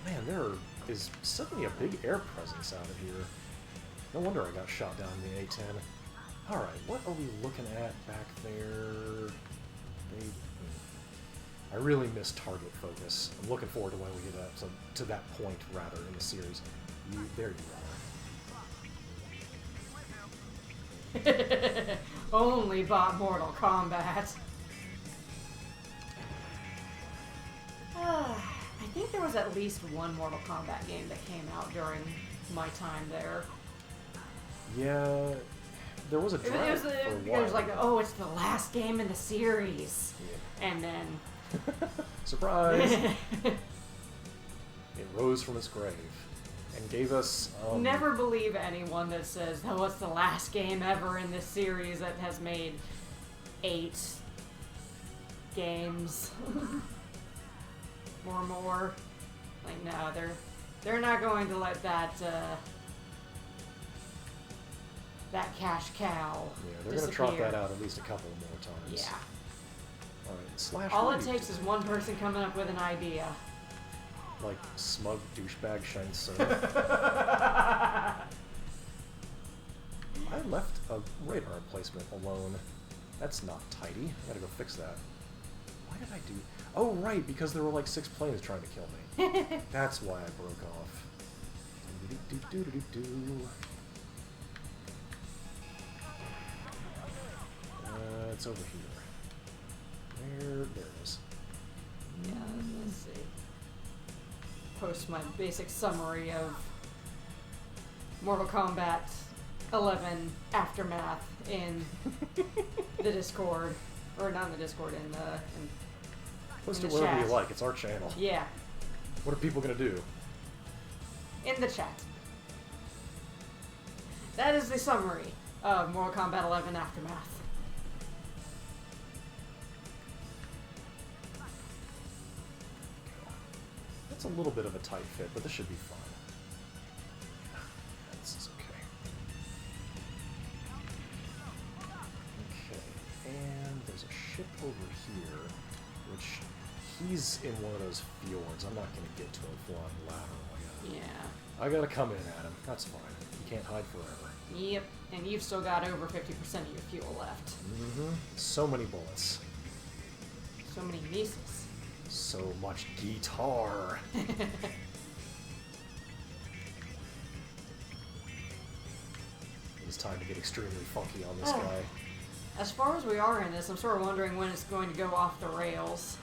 Man, there is suddenly a big air presence out of here. No wonder I got shot down in the A-10. Alright, what are we looking at back there? I really miss target focus. I'm looking forward to when we get to that point, rather, in the series. There you are. Only bought Mortal Kombat. I think there was at least one Mortal Kombat game that came out during my time there. Yeah, there was a drought for a while. It was like, oh, it's the last game in the series. Yeah. And then... Surprise! It rose from its grave and gave us... Never believe anyone that says, oh, it's the last game ever in this series that has made 8 games. Or more. Like, no, they're not going to let that that cash cow Yeah, they're disappear. going to trot that out at least a couple more times. Yeah. Alright, slash... All it takes is one person coming up with an idea. Like smug douchebag Shang Tsung. I left a radar emplacement alone. That's not tidy. I gotta go fix that. Why did I do... Oh, right, because there were like 6 planes trying to kill me. That's why I broke off. It's over here. There it is. Yeah, let's see. Post my basic summary of Mortal Kombat 11 Aftermath in the Discord. Or not in the Discord, in Post in it the wherever chat. you like. It's our channel. Yeah, What are people gonna do? in the chat. That is the summary of Mortal Kombat 11 Aftermath. That's a little bit of a tight fit, but this should be fine. This is okay. Okay, and there's a ship over here, which he's in one of those fjords. I'm not going to get to him flying laterally. Yeah. I gotta come in at him. That's fine. You can't hide forever. Yep, and you've still got over 50% of your fuel left. Mm-hmm. So many bullets. So many Mises. So much guitar. It's time to get extremely funky on this Oh. guy. As far as we are in this, I'm sort of wondering when it's going to go off the rails.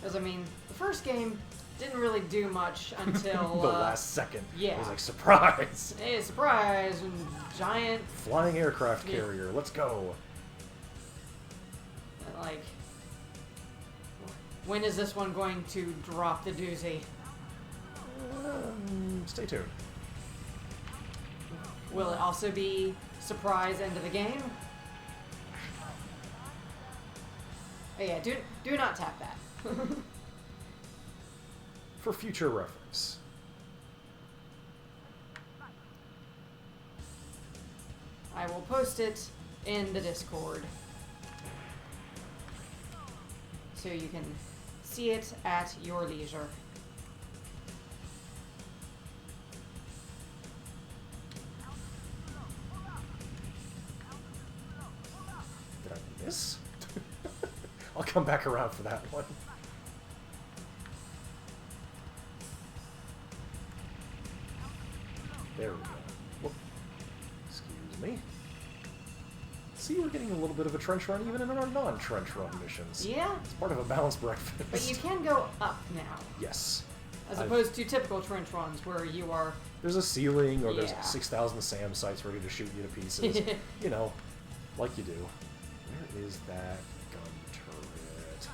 Because, I mean, the first game didn't really do much until... The last second. yeah. It was like, surprise! Hey, surprise! And giant, Flying aircraft Yeah. carrier, let's go. like... When is this one going to drop the doozy? Stay tuned. Will it also be surprise end of the game. Oh yeah, do not tap that. For future reference. I will post it in the Discord. So you can see it at your leisure. Did I miss? I'll come back around for that one. There we go. Whoop. Excuse me. See, we're getting a little bit of a trench run even in our non-trench run missions. Yeah, It's part of a balanced breakfast. but you can go up now, Yes. as I've- opposed to typical trench runs where you are. There's a ceiling, or there's Yeah. 6,000 SAM sites ready to shoot you to pieces. You know, like you do. Where is that gun turret?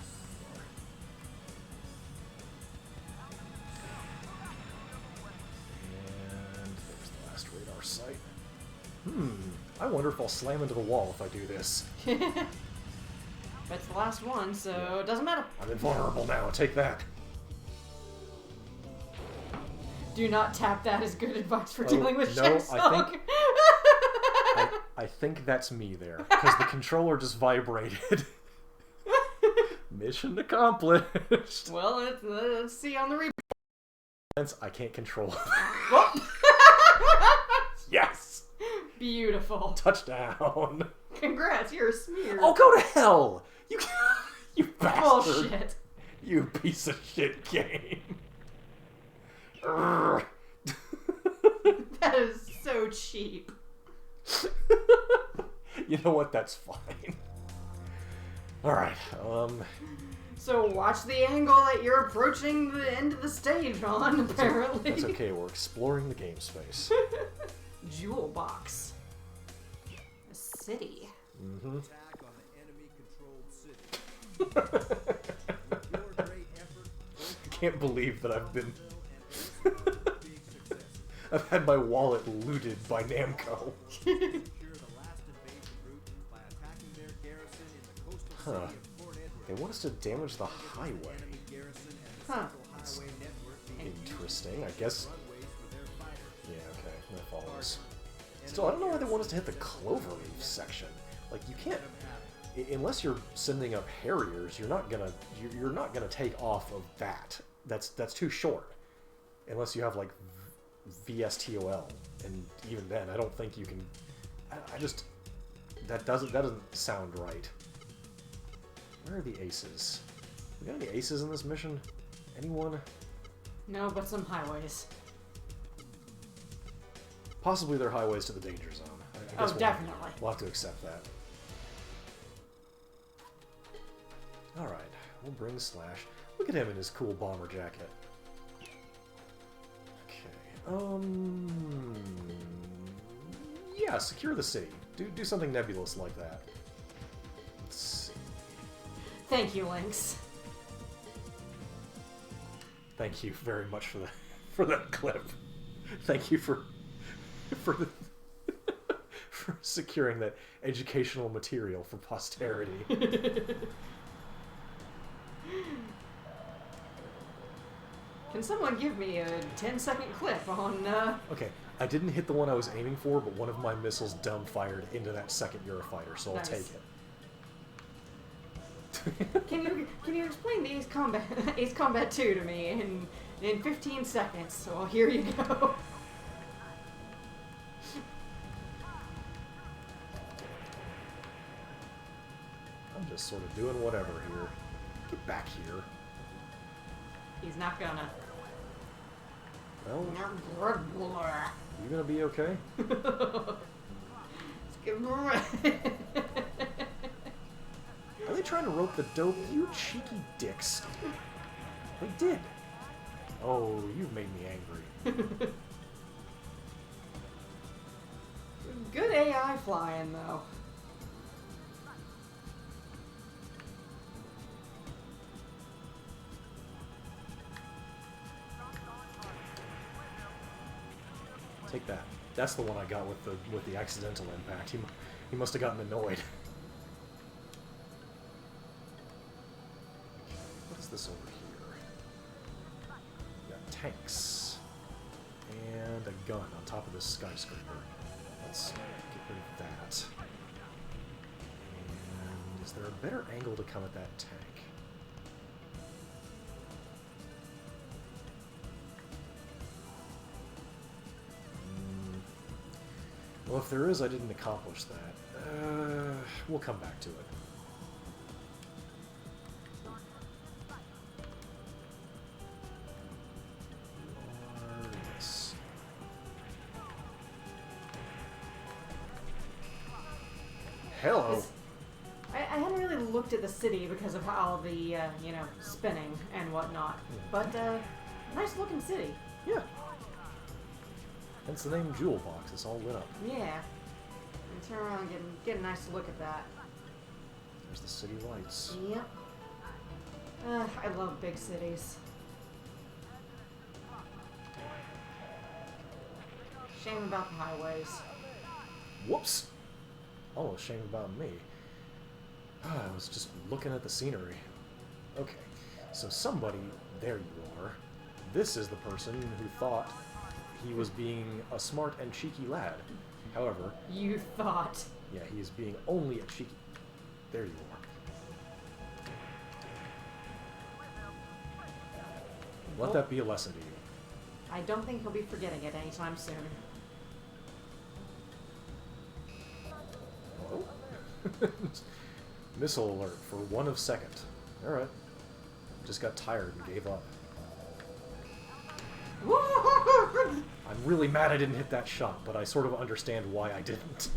And there's the last radar site. I wonder if I'll slam into the wall if I do this. But it's the last one, so it doesn't matter. I'm invulnerable now, take that. Do not tap that as good advice for Oh, dealing with no, Shang I Tsung. I think that's me there, because the controller just vibrated. Mission accomplished. Well, let's see on the replay. I can't control. Whoop. Yes! Beautiful. Touchdown! Congrats, you're a smear. Oh, go to hell! You bastard! Bullshit. You piece of shit game. Urgh. That is so cheap. You know what? That's fine. Alright, So watch the angle that you're approaching the end of the stage on, apparently. that's okay. We're exploring the game space. Jewel box. A city. Attack on the enemy-controlled city. With your great effort, both I can't believe that I've been... Bill and Ace big successes. I've had my wallet looted by Namco. Secure the last invasion route by attacking their garrison in the coastal Huh. city of Port Edward. They want us to damage the highway. Enemy garrison and the Huh. central highway network being Interesting. I guess... runways for their fighters. Yeah, okay. That follows. Still, I don't know why they want us to hit the Cloverleaf section. Like, you can't... Unless you're sending up Harriers, you're not gonna take off of that. That's too short. Unless you have, like, VSTOL. And even then, I don't think you can... I just... That doesn't sound right. Where are the aces? We got any aces in this mission? Anyone? No, but some highways. Possibly they're highways to the danger zone. I Oh, guess definitely. We'll have to accept that. Alright, we'll bring Slash. Look at him in his cool bomber jacket. Okay, yeah, secure the city. Do something nebulous like that. Let's see. Thank you, Lynx. Thank you very much for that clip. Thank you for for securing that educational material for posterity. Can someone give me a 10-second clip on, Okay, I didn't hit the one I was aiming for, but one of my missiles dumb-fired into that second Eurofighter, so I'll Nice. take it. Can you explain the Ace Combat 2 to me in 15 seconds? So here you go. I'm just sort of doing whatever here. Get back here. He's not gonna. Well, Let's you gonna be okay? give him a run. Are they trying to rope the dope? You cheeky dicks. They did. Oh, you've made me angry. Good AI flying though. Take that. That's the one I got with the accidental impact. He must have gotten annoyed. What is this over here? We got tanks and a gun on top of this skyscraper. Let's get rid of that. And is there a better angle to come at that tank? Well, if there is, I didn't accomplish that. We'll come back to it. Yes. Hello. I hadn't really looked at the city because of how the, you know, spinning and whatnot. But, nice looking city. Yeah. Hence the name Jewel Box. It's all lit up. Yeah. And turn around and get a nice look at that. There's the city lights. Yep. I love big cities. Shame about the highways. Whoops. Almost shame about me. I was just looking at the scenery. Okay. So somebody... There you are. This is the person who thought he was being a smart and cheeky lad. However... You thought. Yeah, he is being only a cheeky... There you are. Let that be a lesson to you. I don't think he'll be forgetting it anytime soon. Hello? Missile alert for 1 of second. Alright. Just got tired and gave up. I'm really mad I didn't hit that shot, but I sort of understand why I didn't.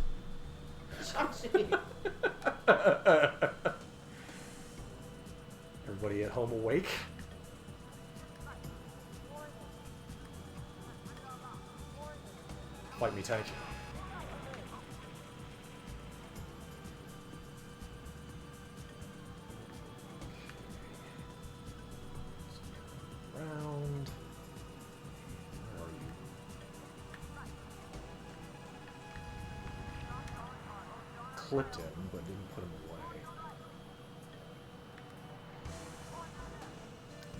Everybody at home awake? Fight me, tank. Round. Where are you? Clipped him, but didn't put him away.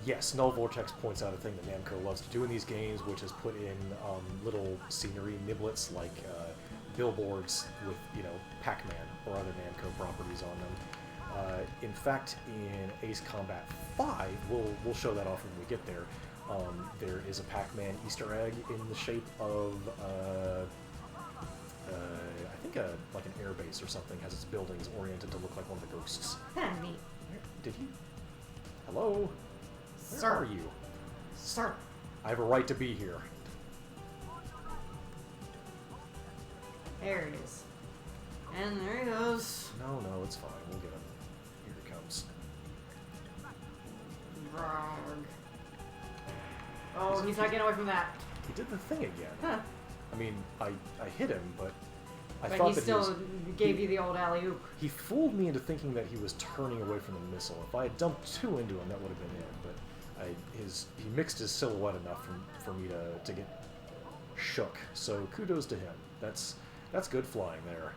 Yes, Null Vortex points out a thing that Namco loves to do in these games, which is put in little scenery niblets like billboards with, you know, Pac-Man or other Namco properties on them. In fact, in Ace Combat 5, we'll show that off when we get there. There is a Pac-Man Easter egg in the shape of, I think like an airbase or something, has its buildings oriented to look like one of the ghosts. Neat. Did he? Hello? Where Sir. are you? Sir. I have a right to be here. There it is. And there he goes. No, it's fine. We'll get him. Here he comes. Brog. Oh, he's not getting away from that. He did the thing again. Huh. I mean, I hit him, but I But thought he that still gave you the old alley-oop. he fooled me into thinking that he was turning away from the missile. If I had dumped 2 into him, that would have been it. But he mixed his silhouette enough for me to get shook. So kudos to him. That's good flying there.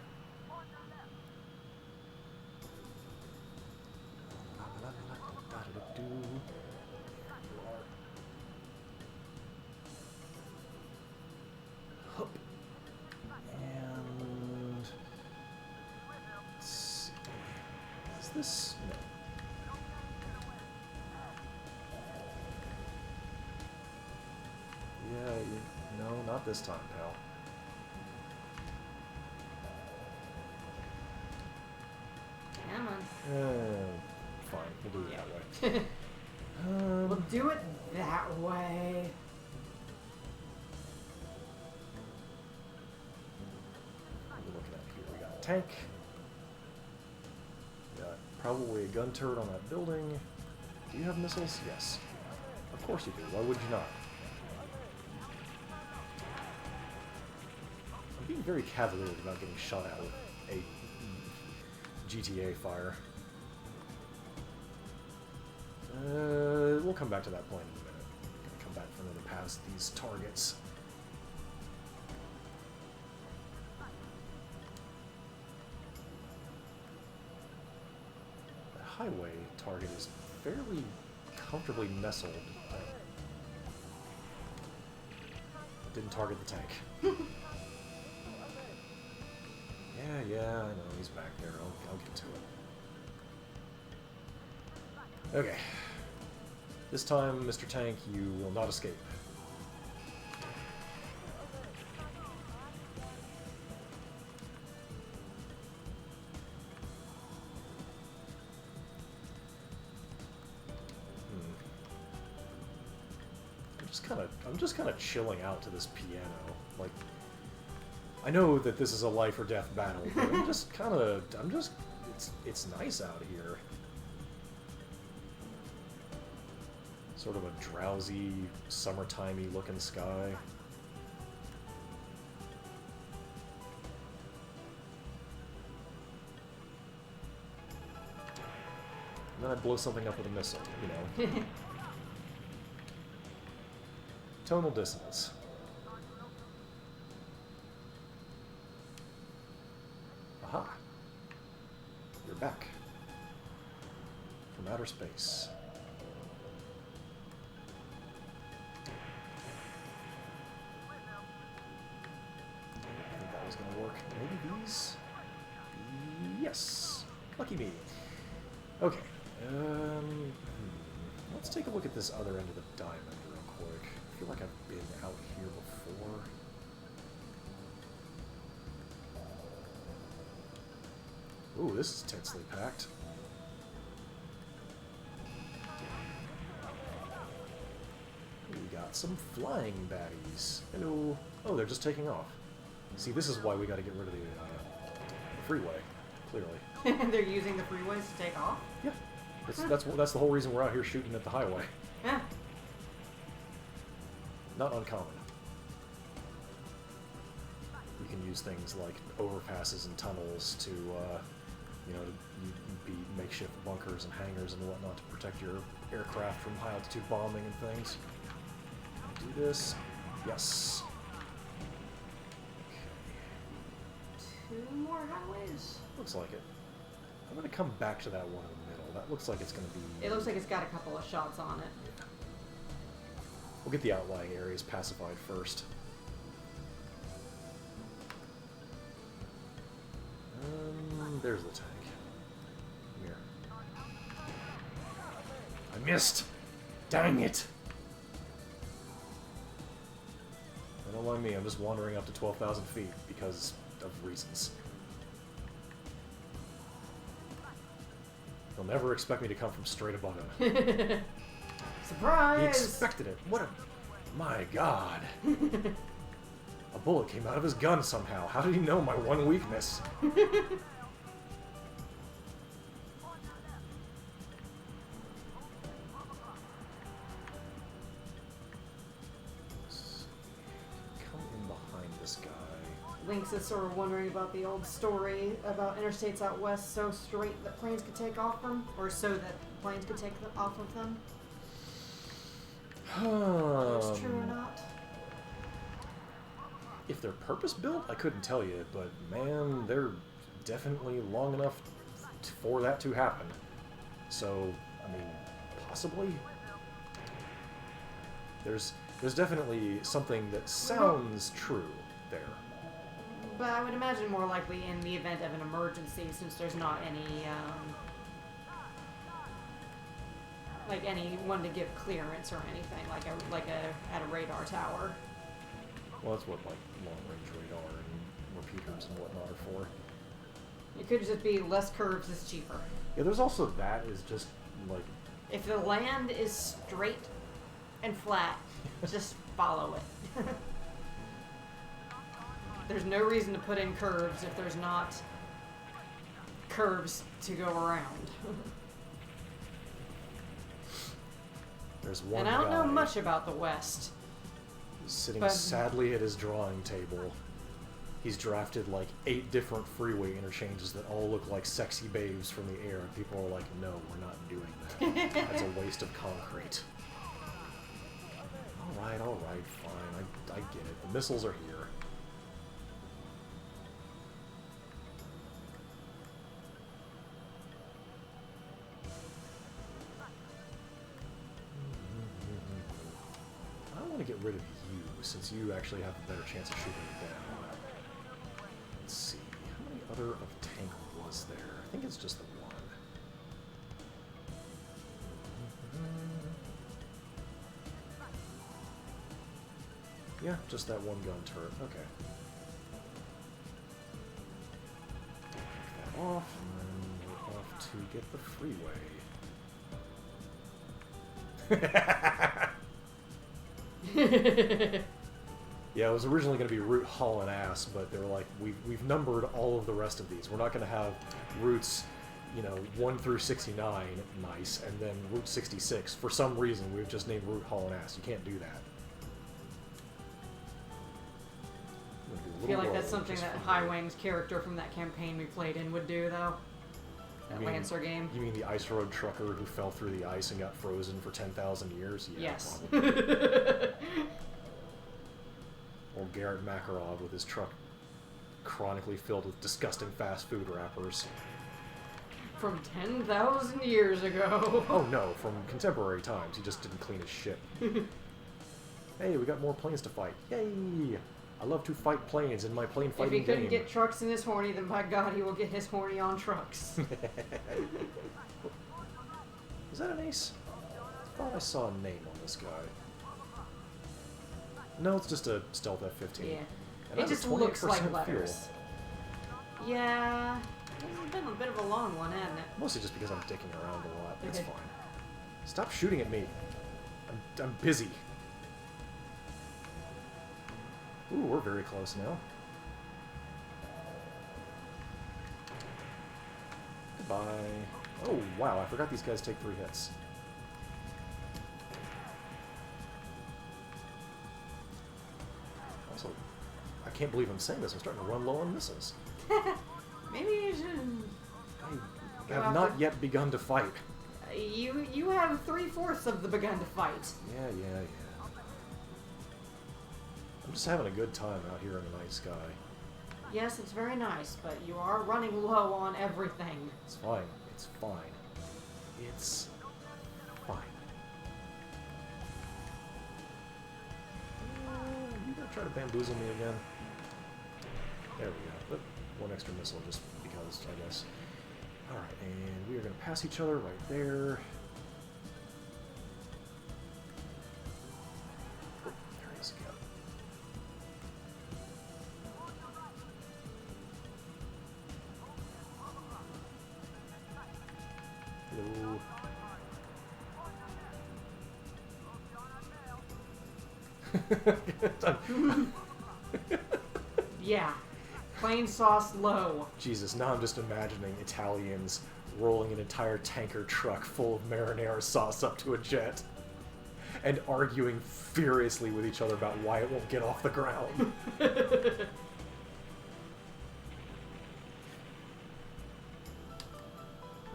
Hup. And let's see. Is this no? Yeah, no, not this time, pal. Come on. Fine, we'll do it that way. We'll do it that way. What are we looking at here? We got a tank. We got probably a gun turret on that building. Do you have missiles? Yes. Of course you do. Why would you not? I'm being very cavalier about getting shot at with a GTA fire. We'll come back to that point in a minute. I'm gonna come back from another past these targets. highway target is fairly comfortably nestled. Didn't target the tank. Yeah, I know, he's back there. I'll get to it. Okay. This time, Mr. Tank, you will not escape. I'm just kind of chilling out to this piano. Like, I know that this is a life or death battle, but it's nice out here. Sort of a drowsy, summertimey looking sky. And then I blow something up with a missile, you know. Tonal dissonance. Aha. You're back. From outer space. I think that was going to work. Maybe these? Yes. Lucky me. Okay. Let's take a look at this other end of the diamond real quick. I feel like I've been out here before. Ooh, this is tensely packed. We got some flying baddies. Hello. Oh, they're just taking off. See, this is why we got to get rid of the freeway. Clearly. They're using the freeways to take off? Yeah. That's the whole reason we're out here shooting at the highway. Yeah. Not uncommon. You can use things like overpasses and tunnels to, you know, be makeshift bunkers and hangars and whatnot to protect your aircraft from high-altitude bombing and things. Do this. Yes. Okay. 2 more highways? Looks like it. I'm going to come back to that one in the middle. That looks like it's going to be... It looks like it's got a couple of shots on it. We'll get the outlying areas pacified first. There's the tank. Come here. I missed! Dang it! Don't mind me, I'm just wandering up to 12,000 feet because of reasons. They'll never expect me to come from straight above him. Surprise! He expected it. What a... My God. A bullet came out of his gun somehow. How did he know my one weakness? Come in behind this guy. Lynx is sort of wondering about the old story about interstates out west so straight that planes could take off them, or so that planes could take off of them. Whether it's true or not. If they're purpose-built, I couldn't tell you, but man, they're definitely long enough for that to happen. So, I mean, possibly? There's definitely something that sounds true there. But I would imagine more likely in the event of an emergency, since there's not any, like anyone to give clearance or anything, like at a radar tower. Well, that's what, like, long-range radar and repeaters and whatnot are for. It could just be less curves is cheaper. Yeah, there's also that is just, like... If the land is straight and flat, just follow it. There's no reason to put in curves if there's not curves to go around. There's one And I don't know guy much about the West. sitting but- sadly at his drawing table. He's drafted like 8 different freeway interchanges that all look like sexy babes from the air, and people are like, no, we're not doing that. That's a waste of concrete. Alright, fine. I get it. The missiles are here. want to get rid of you, since you actually have a better chance of shooting it down. Let's see. How many other of tank was there? I think it's just the one. Yeah, just that one gun turret. Okay. Take that off, and then we're off to get the freeway. Yeah, it was originally going to be route haul and ass, but they were like, we've numbered all of the rest of these. We're not going to have routes, you know, 1 through 69, nice, and then route 66. For some reason, we've just named route haul and ass. You can't do that. I feel like that's something that Highwing's character from that campaign we played in would do, though. That Lancer game. You mean the Ice Road trucker who fell through the ice and got frozen for 10,000 years? Yeah, yes. Or Garrett Makarov with his truck chronically filled with disgusting fast food wrappers. From 10,000 years ago. Oh no, from contemporary times. He just didn't clean his ship. Hey, we got more planes to fight. Yay! I love to fight planes in my plane fighting game. If he couldn't get trucks in his horny, then by God, he will get his horny on trucks. Is that an ace? I thought I saw a name on this guy. No, it's just a stealth F-15. Yeah. And It just looks like fuel. letters. Yeah. This has been a bit of a long one, hasn't it? Mostly just because I'm dicking around a lot. It's fine. Stop shooting at me. I'm busy. Ooh, we're very close now. Goodbye. Oh, wow, I forgot these guys take 3 hits. Also, I can't believe I'm saying this. I'm starting to run low on missiles. Maybe you should... I have not yet begun to fight. You have 3/4 of the begun to fight. Yeah. I'm just having a good time out here in the night sky. Yes, it's very nice, but you are running low on everything. It's fine. It's fine. It's fine. You gonna try to bamboozle me again? There we go. Oop, 1 extra missile just because, I guess. Alright, and we are gonna pass each other right there. Oh, there he is again. Hello. Yeah. Plain sauce low. Jesus, now I'm just imagining Italians rolling an entire tanker truck full of marinara sauce up to a jet and arguing furiously with each other about why it won't get off the ground.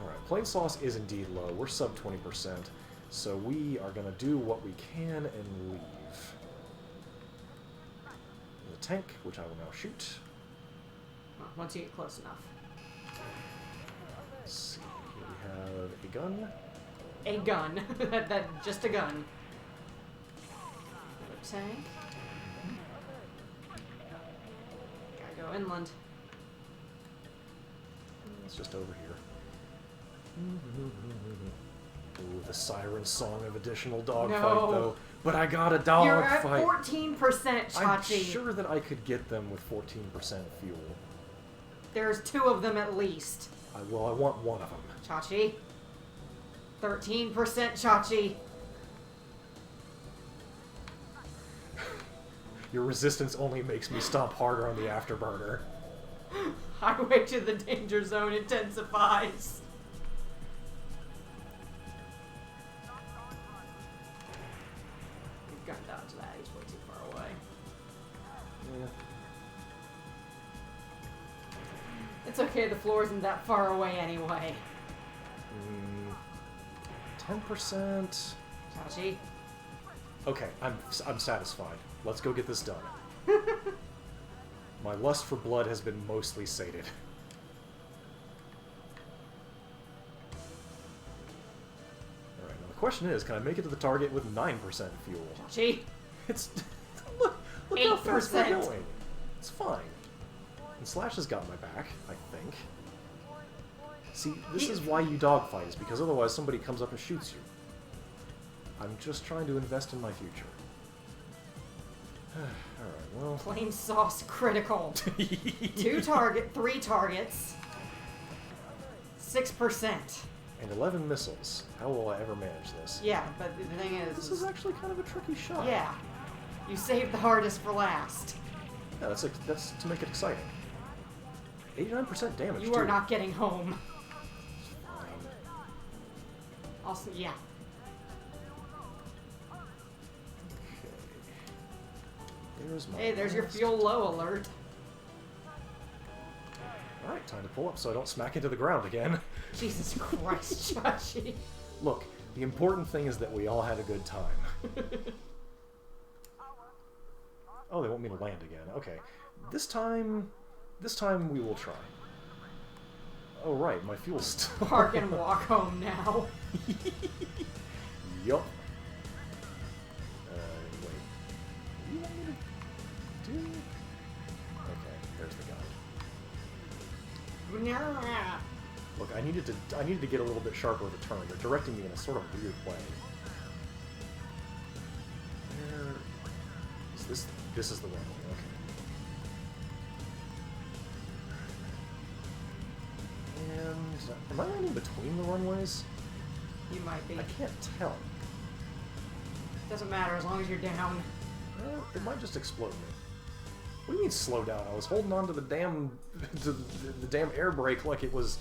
Alright, plain sauce is indeed low. We're sub 20%, so we are going to do what we can and leave. There's a tank, which I will now shoot. Once you get close enough. Let's see, here we have a gun. A gun. Just a gun. Tank. Gotta go inland. It's just over here. Ooh, the siren song of additional dogfight, No. though. But I got a You're at dogfight. 14%, I'm Chachi. sure that I could get them with 14% fuel. There's 2 of them at least. Well, I want one of them. Chachi. 13%, Chachi. Your resistance only makes me stomp harder on the afterburner. Highway to the danger zone intensifies. Gun dodge that. He's way too far away. Yeah. It's okay. The floor isn't that far away anyway. 10%. Chachi. Okay, I'm satisfied. Let's go get this done. My lust for blood has been mostly sated. Alright, now the question is, can I make it to the target with 9% fuel? Chachi. It's look how fast we're 8%. going. It's fine. And Slash has got my back, I think. See, this is why you dogfight, is because otherwise somebody comes up and shoots you. I'm just trying to invest in my future. Alright, well... Plain sauce critical. 3 targets. 6%. And 11 missiles. How will I ever manage this? Yeah, but the thing This is actually kind of a tricky shot. yeah, you saved the hardest for last. Yeah, that's to make it exciting. 89% damage, You too. are not getting home. Fine. Also, yeah. Okay. There's your fuel low alert. Alright, time to pull up so I don't smack into the ground again. Jesus Christ, Joshi. Look, the important thing is that we all had a good time. Oh, they want me to land again. Okay. This time we will try. Oh, right, my fuel's still... Park and walk home now. Yup. Wait. What do you want me to do? Okay, there's the guy. Look, I needed to get a little bit sharper of a turn. They're directing me in a sort of weird way. Where is this? This is the runway. Okay. And am I landing between the runways? You might be. I can't tell. Doesn't matter as long as you're down. It might just explode me. What do you mean slow down? I was holding on to the damn the damn air brake like it was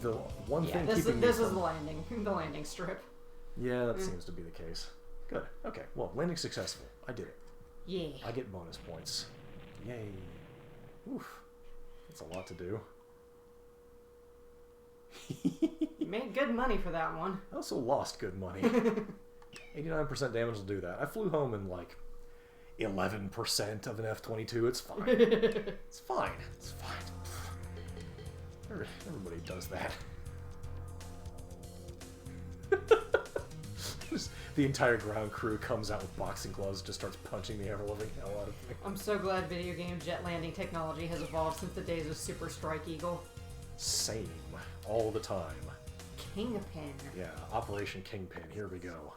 the one Yeah, thing this keeping is me the from... landing strip. Yeah, that seems to be the case. Good. Okay. Well, landing successful. I did it. Yeah. I get bonus points. Yay. Oof. That's a lot to do. You made good money for that one. I also lost good money. 89% damage will do that. I flew home in like 11% of an F-22. It's fine. It's fine. It's fine. Everybody does that. Just the entire ground crew comes out with boxing gloves, just starts punching the ever-living hell out of me. I'm so glad video game jet landing technology has evolved since the days of Super Strike Eagle. Same. All the time. Kingpin. Yeah, Operation Kingpin. Here we go.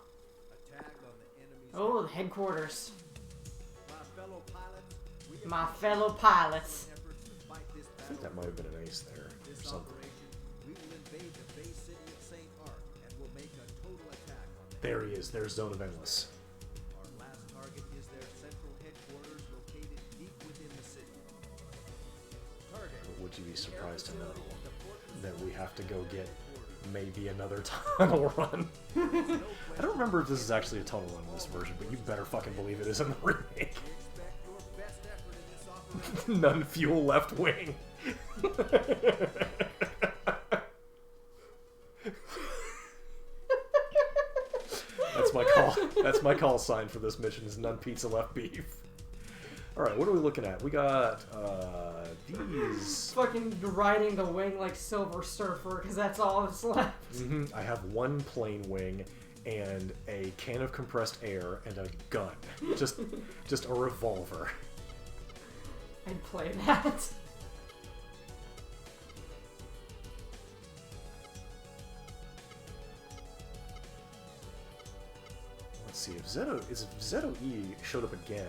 Attack on the enemy's Oh, the headquarters. My fellow pilots, we have My fellow pilots. efforts to fight this I think battle. that might have been an ace there, This or something. operation, we will invade the base city of St. Arc and will make a total attack on them. There he is. There's Zone of Endless. Our last target is their central headquarters located deep within the city. Target. Would you be surprised to know that we have to go get maybe another tunnel run? I don't remember if this is actually a tunnel run in this version, but you better fucking believe it is in the remake. We expect your best effort in this operation. None fuel left wing. That's my call. That's my call sign for this mission is none pizza left beef. Alright, what are we looking at? We got these. Fucking riding the wing like Silver Surfer, because that's all that's left. I have one plane wing and a can of compressed air and a gun. Just a revolver. I'd play that. Let's see, if Zeto E showed up again,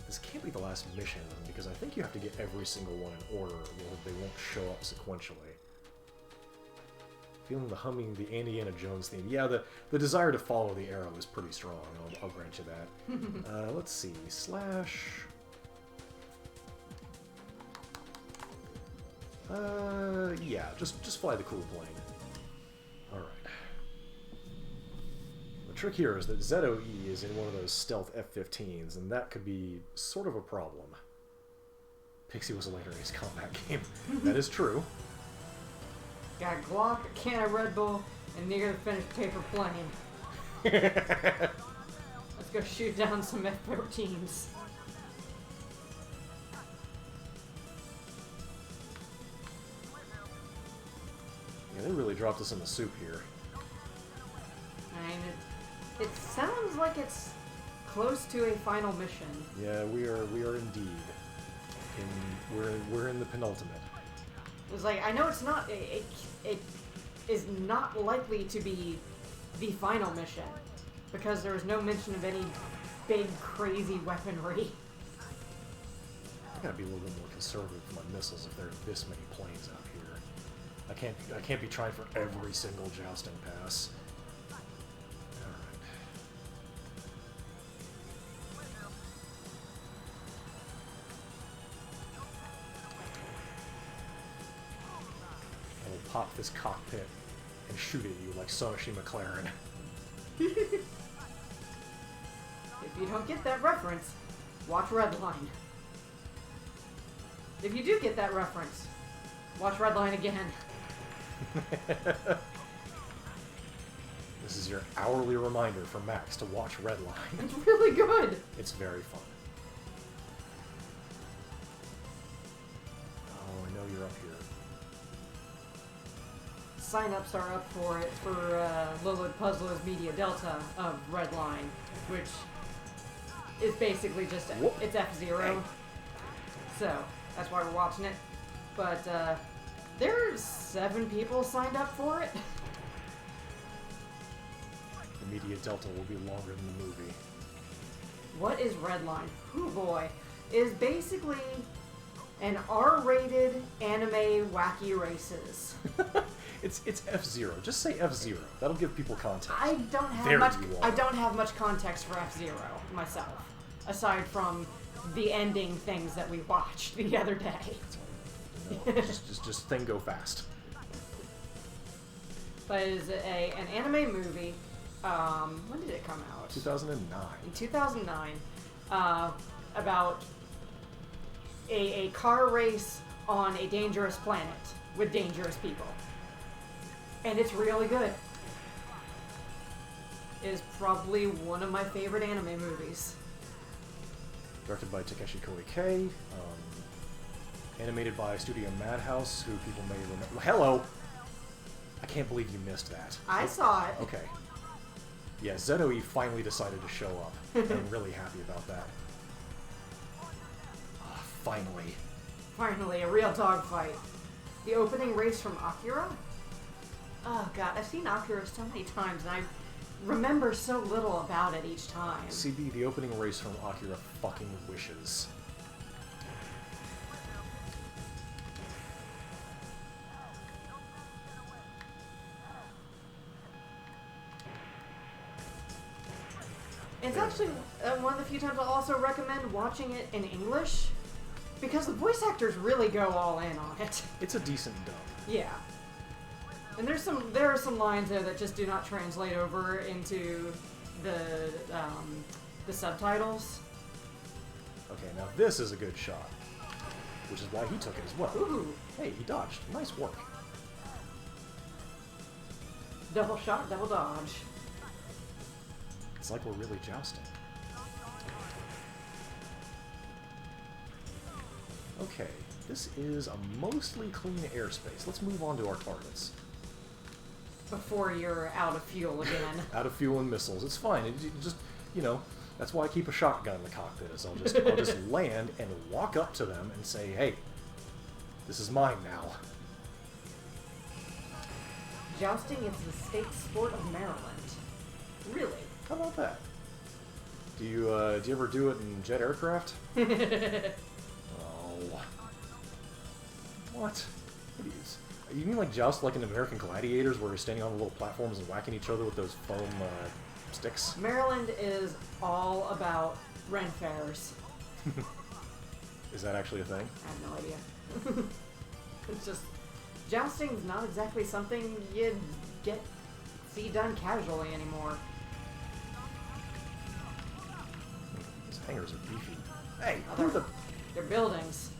this can't be the last mission, because I think you have to get every single one in order, or they won't show up sequentially. Feeling the humming, the Indiana Jones theme. Yeah, the desire to follow the arrow is pretty strong, I'll grant you that. Let's see, slash... yeah, just fly the cool plane. Alright. The trick here is that Zeto E is in one of those stealth F-15s, and that could be sort of a problem. Pixie was a later Ace Combat game. That is true. Got a Glock, a can of Red Bull, and near the finished paper plane. Let's go shoot down some F-14s. Yeah, they really dropped us in the soup here. I mean, it sounds like it's close to a final mission. Yeah, we are indeed. We're in the penultimate. It was like, I know it's not, it is not likely to be the final mission, because there was no mention of any big, crazy weaponry. I gotta be a little bit more conservative with my missiles if there are this many planes out here. I can't be trying for every single jousting pass. Alright. I will pop this cockpit and shoot at you like Sonoshi McLaren. If you don't get that reference, watch Redline. If you do get that reference, watch Redline again. This is your hourly reminder for Max to watch Redline. It's really good. It's very fun. Oh, I know you're up here. Sign-ups are up for it for Lilith Puzzler's Media Delta of Redline, which is basically just, Whoop. it's F-Zero. So, that's why we're watching it. But, there's 7 people signed up for it. The Media Delta will be longer than the movie. What is Redline? Oh boy. Is basically an R-rated anime wacky races. It's F-Zero. Just say F-Zero. That'll give people context. I don't have There much. you I are. don't have much context for F-Zero myself, aside from the ending things that we watched the other day. No, just thing go fast. But it is an anime movie. When did it come out? 2009. In 2009, about a car race on a dangerous planet with dangerous people. And it's really good. It is probably one of my favorite anime movies. Directed by Takeshi Koike. Animated by Studio Madhouse, who people may remember. Hello! I can't believe you missed that. I saw it. Okay. Yeah, Zetoe finally decided to show up. I'm really happy about that. Finally. Finally, a real dogfight. The opening race from Akira? Oh god, I've seen Akira so many times and I remember so little about it each time. CB, the opening race from Akira fucking wishes. It's actually one of the few times I'll also recommend watching it in English, because the voice actors really go all in on it. It's a decent dub. Yeah. And there are some lines there that just do not translate over into the subtitles. Okay, now this is a good shot. Which is why he took it as well. Ooh. Hey, he dodged. Nice work. Double shot, double dodge. It's like we're really jousting. Okay, this is a mostly clean airspace. Let's move on to our targets. Before you're out of fuel again. Out of fuel and missiles. It's fine. It just, you know, that's why I keep a shotgun in the cockpit. Is I'll just land and walk up to them and say, "Hey, this is mine now." Jousting is the state sport of Maryland. Really? How about that? Do you ever do it in jet aircraft? Oh. What? You mean like joust like in American Gladiators, where you're standing on the little platforms and whacking each other with those foam sticks? Maryland is all about Ren fairs. Is that actually a thing? I have no idea. It's just, jousting's not exactly something you'd see done casually anymore. These hangars are beefy. Hey, Oh, who the... They're buildings.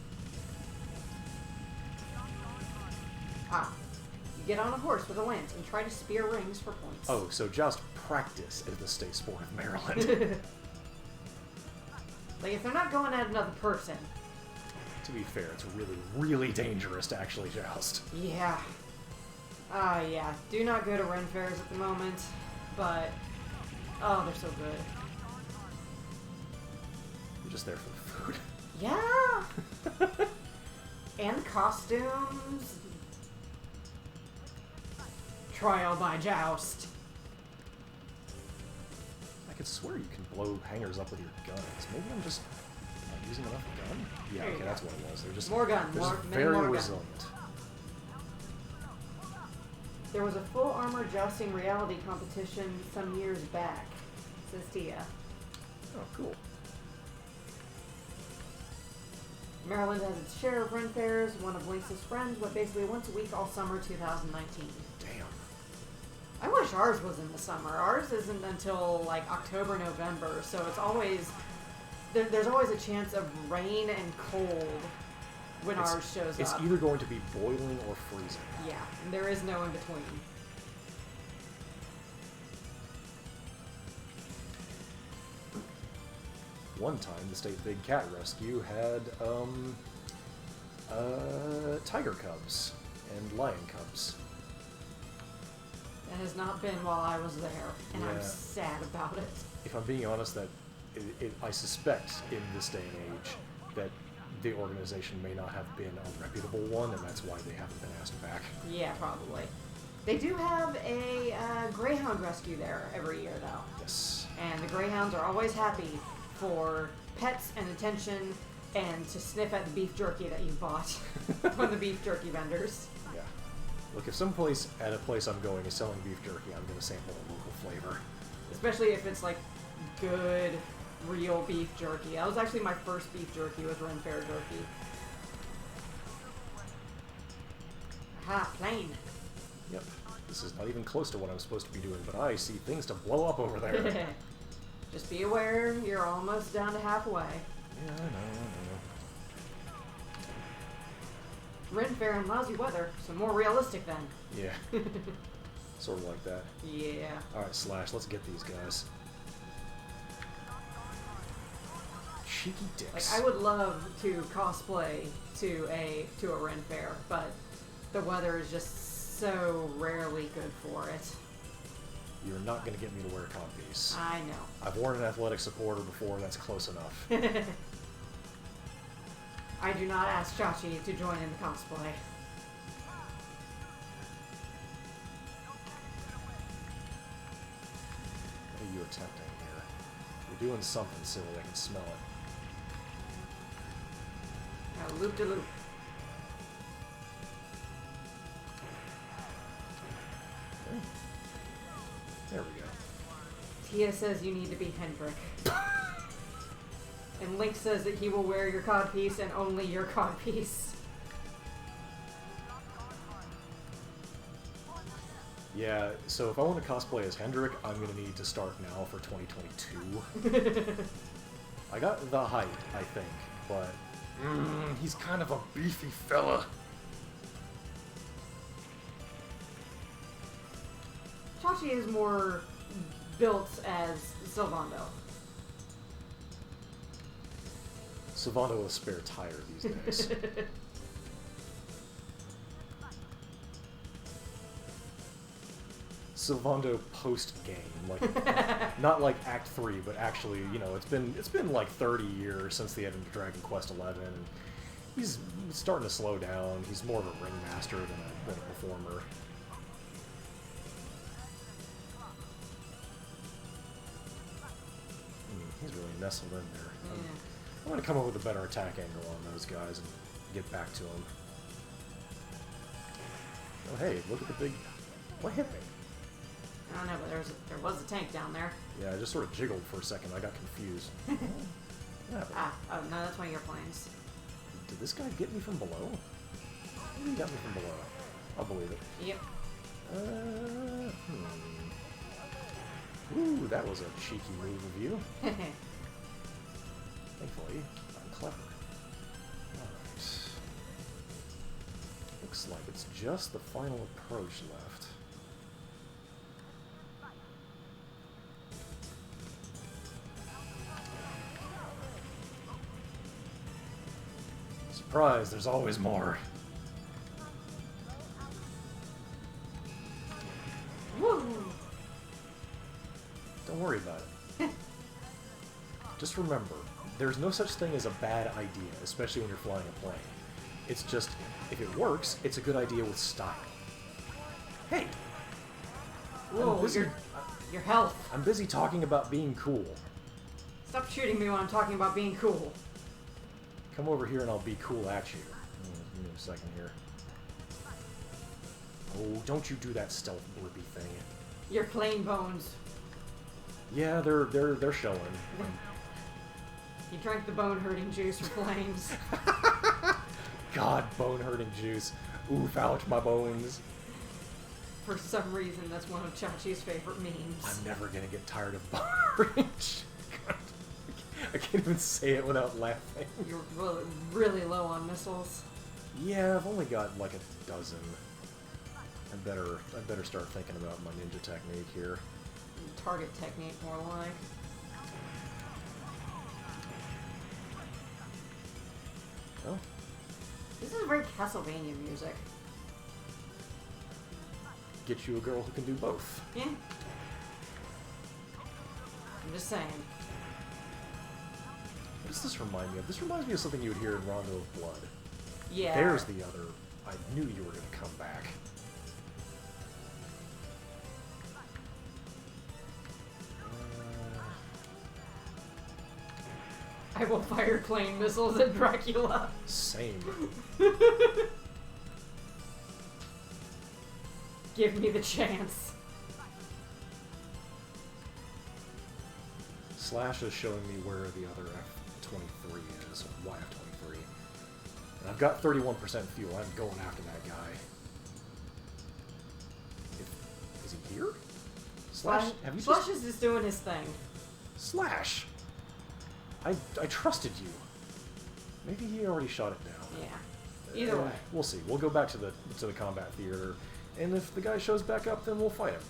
Ah. You get on a horse with a lance and try to spear rings for points. Oh, so joust practice is the state sport of Maryland. Like, if they're not going at another person. To be fair, it's really, really dangerous to actually joust. Yeah. Yeah. Do not go to Ren fairs at the moment, but oh, they're so good. just there for the food. Yeah. And costumes. Trial by joust. I could swear you can blow hangers up with your guns. Maybe I'm just not using enough gun? Yeah, There you okay, go. that's what it was. They're just More gun, they're more- just many very more gun. resilient. There was a full armor jousting reality competition some years back, says Tia. Oh, cool. Maryland has its share of Ren fairs. One of Lynx's friends went basically once a week all summer 2019. Damn. I wish ours was in the summer. Ours isn't until like October, November, so it's always there's always a chance of rain and cold when ours shows It's up. either going to be boiling or freezing. Yeah, and there is no in between. One time, the State Big Cat Rescue had tiger cubs and lion cubs. That has not been while I was there, and I'm Yeah. sad about it. If I'm being honest, that I suspect in this day and age that the organization may not have been a reputable one, and that's why they haven't been asked back. Yeah, probably. They do have a greyhound rescue there every year, though. Yes. And the greyhounds are always happy for pets and attention and to sniff at the beef jerky that you bought from the beef jerky vendors. Yeah. Look, if someplace at a place I'm going is selling beef jerky, I'm going to sample a local flavor. Especially if it's like good, real beef jerky. That was actually my first beef jerky was Ren Fair jerky. Aha, plane. Yep. This is not even close to what I'm supposed to be doing, but I see things to blow up over there. Just be aware, you're almost down to halfway. Yeah, I know. Ren Fair and lousy weather, so more realistic then. Yeah. Sort of like that. Yeah. Alright, Slash, let's get these guys. Cheeky Like dicks. I would love to cosplay to a Ren Fair, but the weather is just so rarely good for it. You're not going to get me to wear a codpiece. I know. I've worn an athletic supporter before, that's close enough. I do not ask Chachi to join in the cosplay. What are you attempting here? You're doing something silly, I can smell it. Now, loop de loop. Okay. There we go. Tia says you need to be Hendrik. And Link says that he will wear your codpiece and only your codpiece. Yeah, so if I want to cosplay as Hendrik, I'm going to need to start now for 2022. I got the height, I think, but he's kind of a beefy fella. Chachi is more built as Sylvando. Savano with a spare tire these days. Sylvando post game, like not like Act 3, but actually, you know, it's been like 30 years since the end of Dragon Quest XI, and he's starting to slow down. He's more of a ringmaster than a performer. He's really nestled in there. Yeah. I'm going to come up with a better attack angle on those guys and get back to them. Oh hey, look at the big... What hit me? I don't know, but there was a tank down there. Yeah, I just sort of jiggled for a second. I got confused. Yeah, but Oh no, that's one of your planes. did this guy get me from below? Maybe he got me from below. I'll believe it. Yep. Ooh, that was a cheeky move of you. Thankfully, I'm clever. Alright. Looks like it's just the final approach left. Surprise, there's always more. Woo! Don't worry about it. Just remember, there's no such thing as a bad idea, especially when you're flying a plane. It's just, if it works, it's a good idea with style. Hey! Whoa, your health. I'm busy talking about being cool. Stop shooting me when I'm talking about being cool. Come over here and I'll be cool at you. Give me a second here. Oh, don't you do that stealth blippy thing. Your plane bones. Yeah, they're showing. You drank the bone-hurting juice for planes. God, bone-hurting juice. Oof, ouch, my bones. For some reason, that's one of Chachi's favorite memes. I'm never gonna get tired of bone-hurting juice. God, I can't even say it without laughing. You're really, really low on missiles. Yeah, I've only got like a dozen. I better start thinking about my ninja technique here. Target technique, more like. Oh, This is very Castlevania music. get you a girl who can do both. Yeah. I'm just saying. What does this remind me of? This reminds me of something you would hear in Rondo of Blood. Yeah. There's the other. I knew you were going to come back. I will fire plane missiles at Dracula. Same. Give me the chance. Slash is showing me where the other F-23 is, or YF-23. And I've got 31% fuel. I'm going after that guy. Is he here? Slash, have you Slash is just doing his thing. Slash! I trusted you. Maybe he already shot it down. Yeah. Either way. We'll see. We'll go back to the combat theater, and if the guy shows back up, then we'll fight him.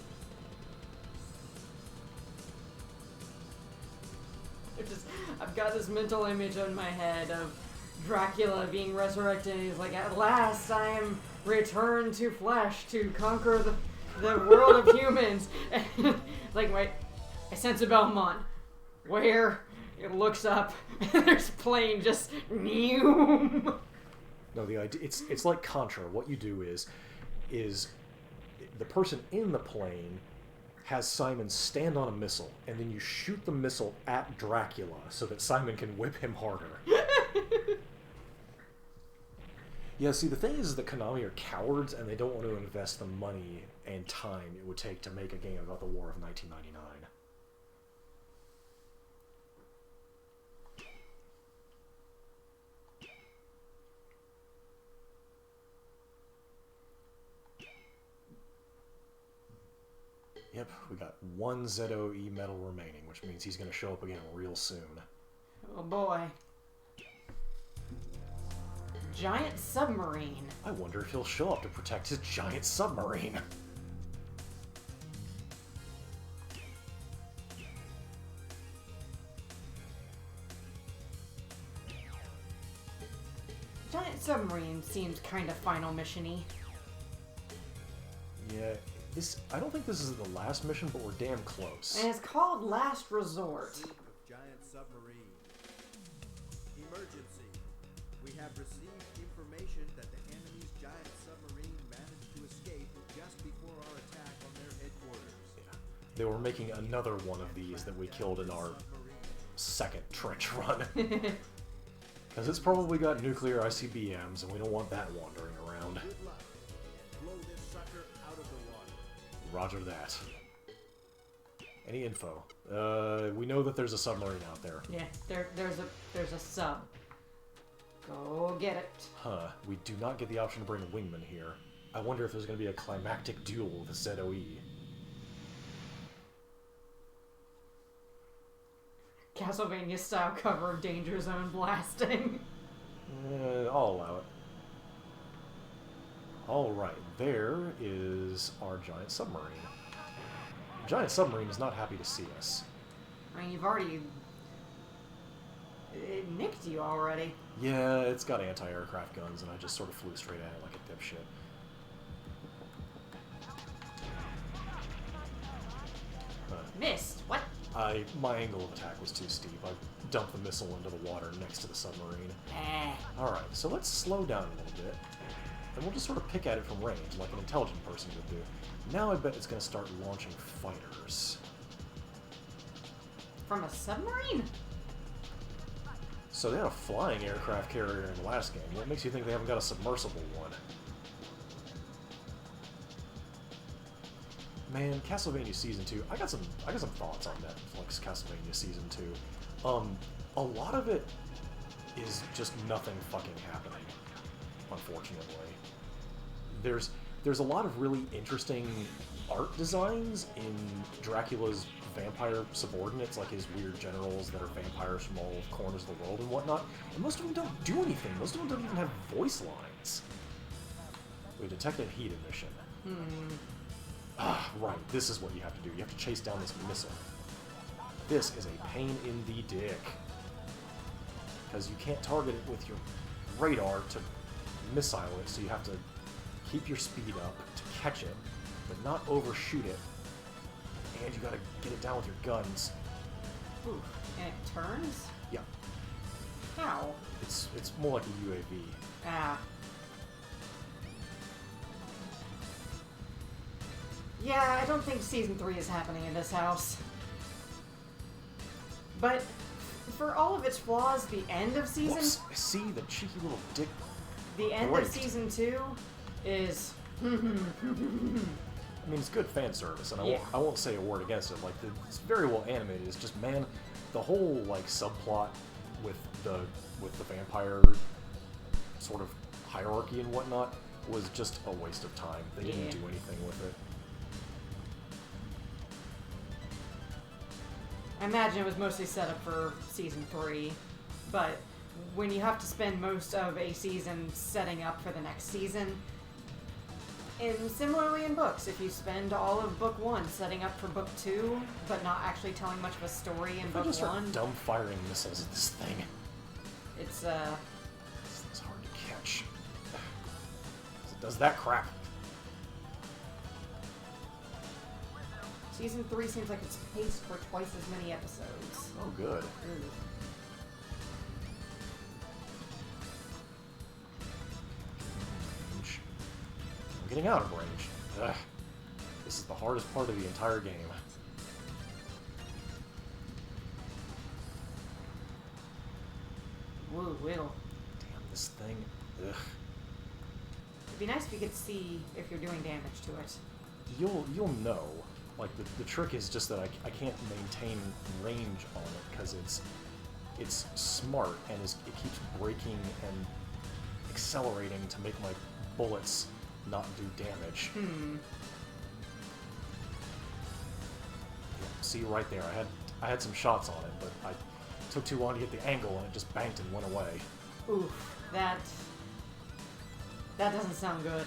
I've got this mental image in my head of Dracula being resurrected. He's like, at last I am returned to flesh to conquer the world of humans. And, like, wait, I sense a Belmont. Where? It looks up, and there's a plane just new. No, the idea it's like Contra. What you do is the person in the plane has Simon stand on a missile, and then you shoot the missile at Dracula so that Simon can whip him harder. Yeah, see, the thing is that Konami are cowards, and they don't want to invest the money and time it would take to make a game about the War of 1999. Yep, we got one ZOE medal remaining, which means he's going to show up again real soon. Oh boy. Giant submarine. I wonder if he'll show up to protect his giant submarine. Giant submarine seems kind of final mission-y. Yeah, I don't think this is the last mission, but we're damn close. And it's called Last Resort. Pursuit of giant submarine. Emergency. We have received information that the enemy's giant submarine managed to escape just before our attack on their headquarters. Yeah. They were making another one of these that we killed in our second trench run. Because it's probably got nuclear ICBMs, and we don't want that wandering around. Good luck. Blow this sucker out of the water. Roger that. Any info? We know that there's a submarine out there. Yeah, there's a sub. Go get it. Huh. We do not get the option to bring a wingman here. I wonder if there's going to be a climactic duel with the ZOE. Castlevania style cover of Danger Zone blasting. I'll allow it. Alright, there is our giant submarine. Giant submarine is not happy to see us. I mean, you've already... It nicked you already. Yeah, it's got anti-aircraft guns, and I just sort of flew straight at it like a dipshit. Missed. What? My angle of attack was too steep. I dumped the missile into the water next to the submarine. Eh. Alright, so let's slow down a little bit, and we'll just sort of pick at it from range, like an intelligent person would do. Now I bet it's going to start launching fighters. From a submarine? So they had a flying aircraft carrier in the last game. What makes you think they haven't got a submersible one? Man, Castlevania Season 2, I got some thoughts on Netflix Castlevania Season 2. A lot of it is just nothing fucking happening, unfortunately. There's a lot of really interesting art designs in Dracula's vampire subordinates, like his weird generals that are vampires from all corners of the world and whatnot, and most of them don't do anything. Most of them don't even have voice lines. We detected heat emission. Ah, right, this is what you have to do. You have to chase down this missile. This is a pain in the dick. Because you can't target it with your radar to missile it, so you have to keep your speed up to catch it, but not overshoot it. And you gotta get it down with your guns. Ooh, and it turns? Yeah, How? it's more like a UAV. Ah. Yeah, I don't think Season 3 is happening in this house. But for all of its flaws, the end of Season... Whoops, I see the cheeky little dick. The end Great. of Season 2 is... I mean, it's good fan service, and Yeah. I won't say a word against it. Like, it's very well animated. It's just, man, the whole like subplot with the vampire sort of hierarchy and whatnot was just a waste of time. They didn't Yeah. do anything with it. I imagine it was mostly set up for Season 3, but when you have to spend most of a season setting up for the next season, and similarly in books, if you spend all of Book 1 setting up for Book 2, but not actually telling much of a story in If I Book just start 1, dumb firing missiles at this thing, it's, this thing's hard to catch. 'Cause it does that crap. Season 3 seems like it's paced for twice as many episodes. Oh, good. Ugh. Range. I'm getting out of range. Ugh. This is the hardest part of the entire game. Woo, will. Damn, this thing. Ugh. It'd be nice if you could see if you're doing damage to it. You'll know. Like, the trick is just that I can't maintain range on it because it's smart and it keeps braking and accelerating to make my bullets not do damage. Yeah, see right there, I had some shots on it, but I took too long to get the angle and it just banked and went away. Oof, that doesn't sound good.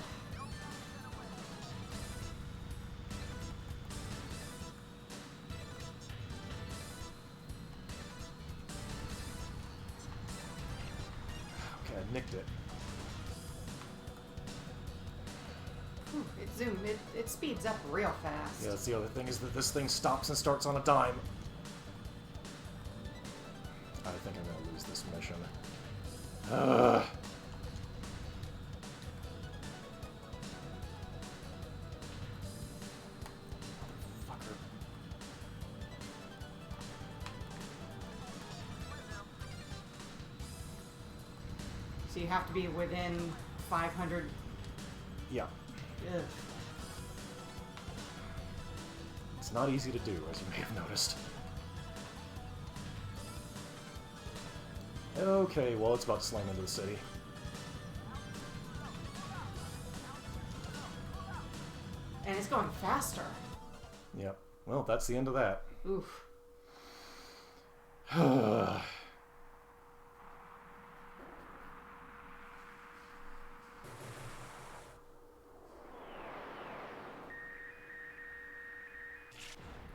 Okay, I nicked it. Whew, it speeds up real fast. Yeah, that's the other thing, is that this thing stops and starts on a dime. I think I'm gonna lose this mission. Fucker. So you have to be within 500. Yeah, Ugh. it's not easy to do, as you may have noticed. Okay, well, it's about to slam into the city. And it's going faster. Yep. Well, that's the end of that. Oof.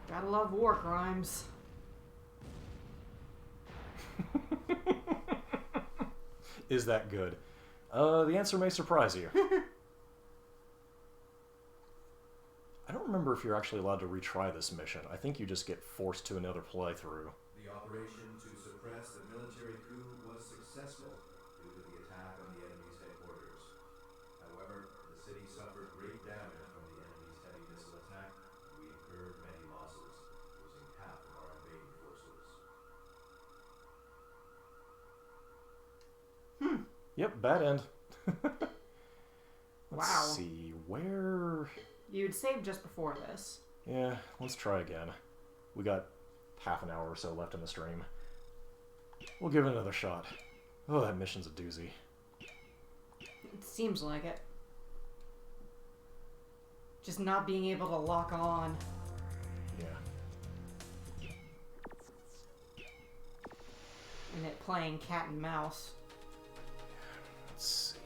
Gotta love war crimes. Is that good? The answer may surprise you. I don't remember remember if you're actually allowed to retry this mission. I think you just get forced to another playthrough. The operation to suppress the military coup was successful due to the attack on the enemy's headquarters. However, the city suffered great damage from the enemy's heavy missile attack. We incurred many losses, losing half of our invading forces. Yep, bad end. Let's Wow. see, where... You'd saved just before this. Yeah, let's try again. We got half an hour or so left in the stream. We'll give it another shot. Oh, that mission's a doozy. It seems like it. Just not being able to lock on. Yeah. And it playing cat and mouse. Let's see.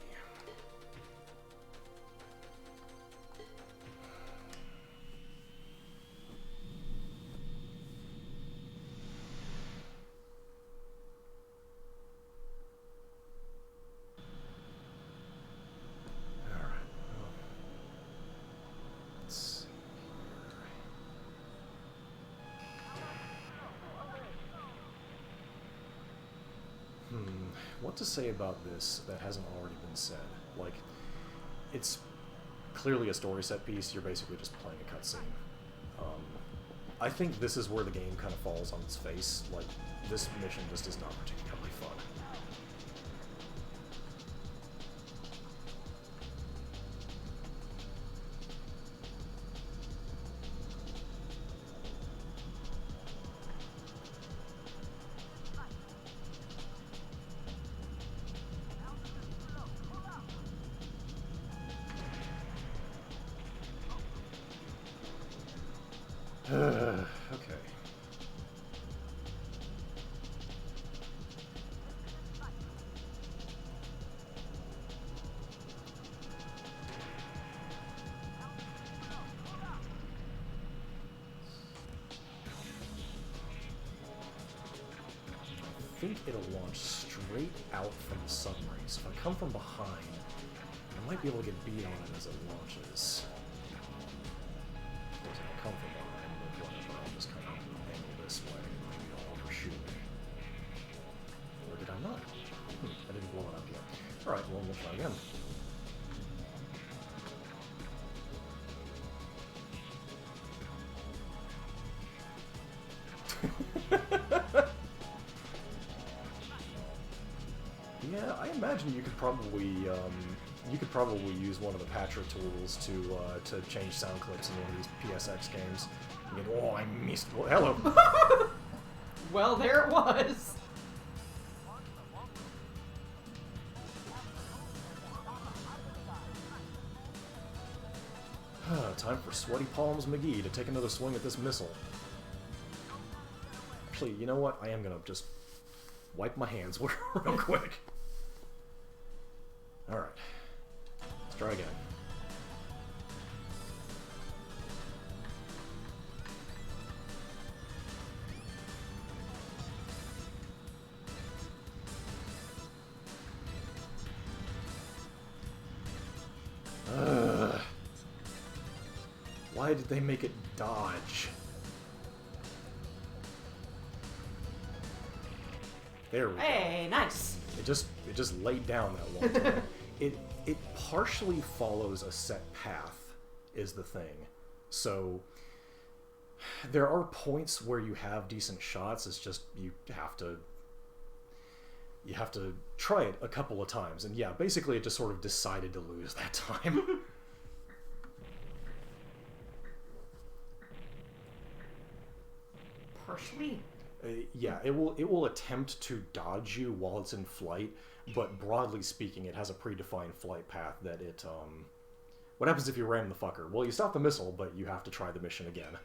Alright, well, let's see here. What to say about this that hasn't already been said? Like, it's clearly a story set piece. You're basically just playing a cutscene. I think this is where the game kind of falls on its face. Like, this mission just is not particularly fun. Okay. I think it'll launch straight out from the submarine. So if I come from behind, I might be able to get beat on it as it launches. Of course, I'll come from behind, but whatever, I'll just kind of angle this way and maybe it'll overshoot me. Or did I not? I didn't blow it up yet. Alright, well, we'll try again. Yeah, I imagine you could probably use one of the patcher tools to change sound clips in one of these PSX games. You can, oh, I missed. Well, hello. Well, there it was. Time for Sweaty Palms McGee to take another swing at this missile. Actually, you know what? I am gonna just wipe my hands real quick. Alright. Let's try again. Why did they make it dodge? There we go. Hey, nice. It just laid down that one time. It partially follows a set path, is the thing. So there are points where you have decent shots. It's just you have to try it a couple of times. And yeah, basically it just sort of decided to lose that time. Partially. Yeah, it will attempt to dodge you while it's in flight, but broadly speaking, it has a predefined flight path that it What happens if you ram the fucker? Well, you stop the missile, but you have to try the mission again.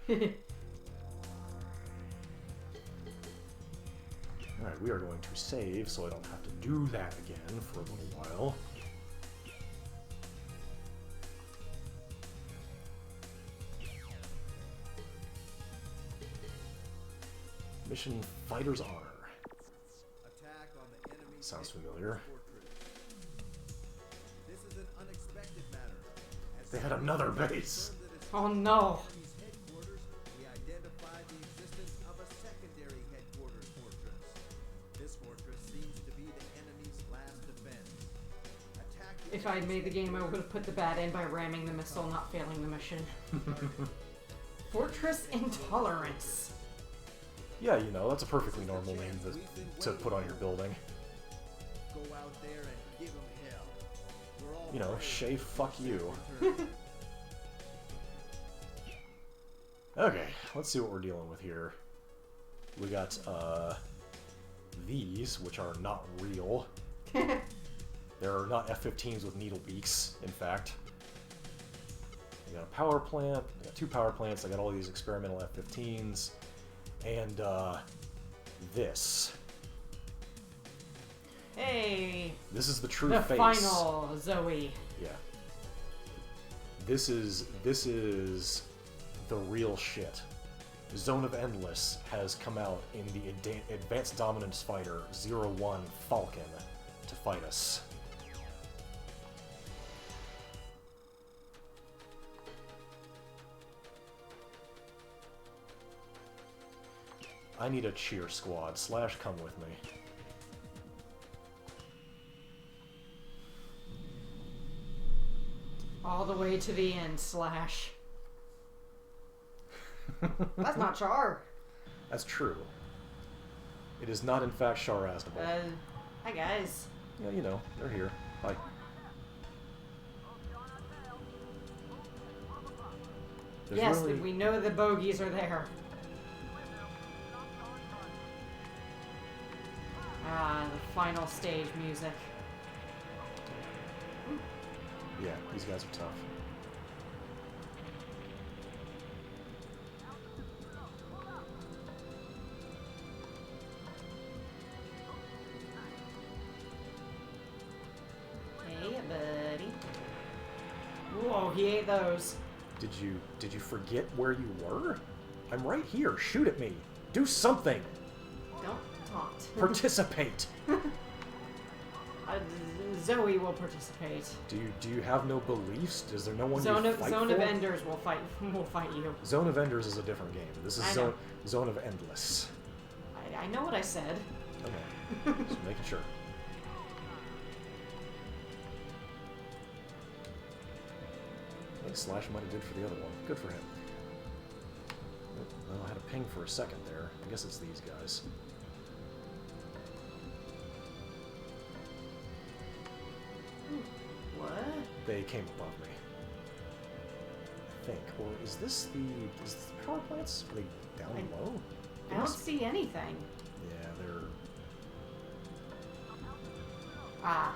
Alright, we are going to save so I don't have to do that again for a little while. Mission Fighter's Honor. Attack on the enemy's Sounds headquarters familiar. fortress. This is an unexpected matter. As They had another base. confirmed that its Oh no. enemy's If I had made the game, I would have put the bat in by ramming the missile, not failing the mission. Fortress Intolerance. Yeah, you know, that's a perfectly normal name to put on your building. Go out there and give 'em hell. We're all You know, brave. Shay, fuck you. Return. Okay, let's see what we're dealing with here. We got, these, which are not real. They're not F-15s with needle beaks, in fact. I got a power plant, I got 2 power plants, I got all these experimental F-15s, and, this. Hey, This is the true the face. final Zoe. Yeah. This is the real shit. Zone of Endless has come out in the Advanced Dominance Fighter 01 Falcon to fight us. I need a cheer squad. Slash, come with me. All the way to the end, Slash. That's not Char. That's true. It is not, in fact, Char Aznable. Hi guys. Yeah, you know, they're here. Hi. There's Yes, really- we know the bogeys are there. Ah, the final stage music. Yeah, these guys are tough. Hey, buddy. Whoa, he ate those. Did you forget where you were? I'm right here. Shoot at me. Do something. Don't taunt. Participate. Zoe will participate. Do you have no beliefs? Is there no one Zone you of fight Zone for? of Enders will fight you. Zone of Enders is a different game. This is I know. Zone of Endless. I know what I said. Okay. Just making sure. I think Slash might have did for the other one. Good for him. Well, I had a ping for a second there. I guess it's these guys. What? They came above me. I think. Or is this the power plants? Are they down low? I don't see anything. Yeah, they're... Ah.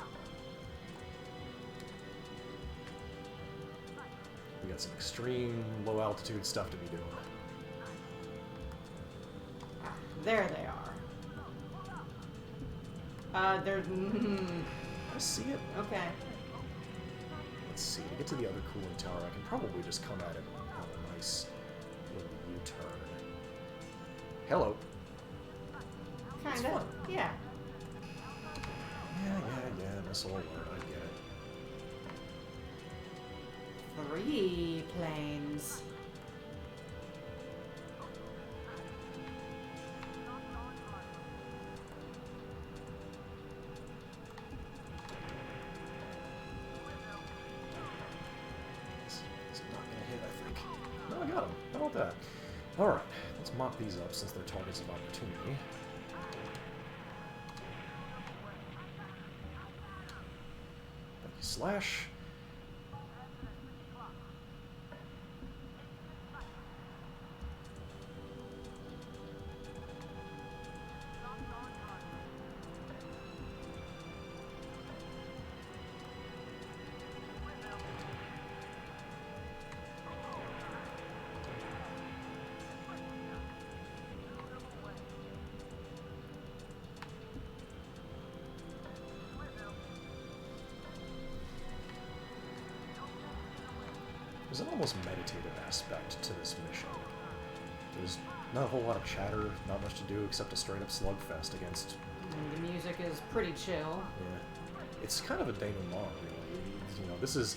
We got some extreme low altitude stuff to be doing. There they are. They're... I see it. okay. Let's see. To get to the other cooling tower, I can probably just come at it on a nice little U-turn. Hello. It's Kinda. fun. Yeah. Yeah. Missile alert. I get it. 3 planes. Is it not going to hit, I think? No, I got him. How about that? Alright, let's mop these up since they're targets of opportunity. Thank you, Slash. There's an almost meditative aspect to this mission. There's not a whole lot of chatter, not much to do except a straight up slugfest against... And the music is pretty chill. Yeah. It's kind of a denouement, really. You know, this is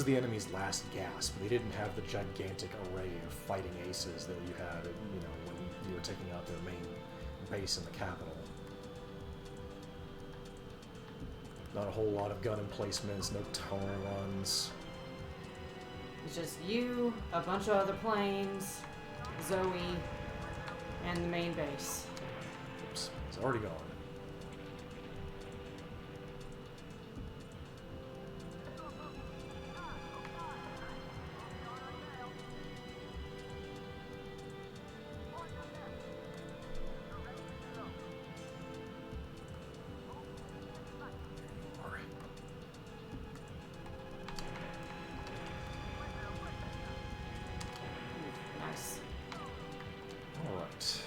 the enemy's last gasp. They didn't have the gigantic array of fighting aces that you had, you know, when you were taking out their main base in the capital. Not a whole lot of gun emplacements, no tunnel runs. It's just you, a bunch of other planes, Zoe, and the main base. Oops, it's already gone. Nice. Alright.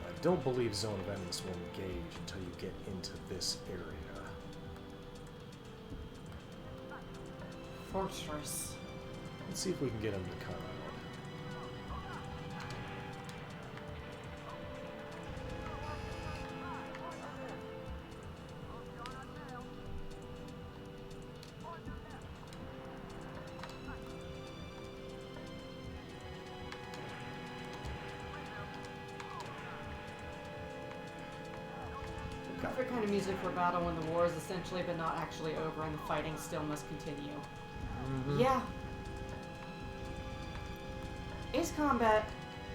I don't believe Zone of Endless will engage until you get into this area. Fortress. Let's see if we can get him to come out. Perfect kind of music for battle when the war is essentially but not actually over and the fighting still must continue. Yeah. Ace Combat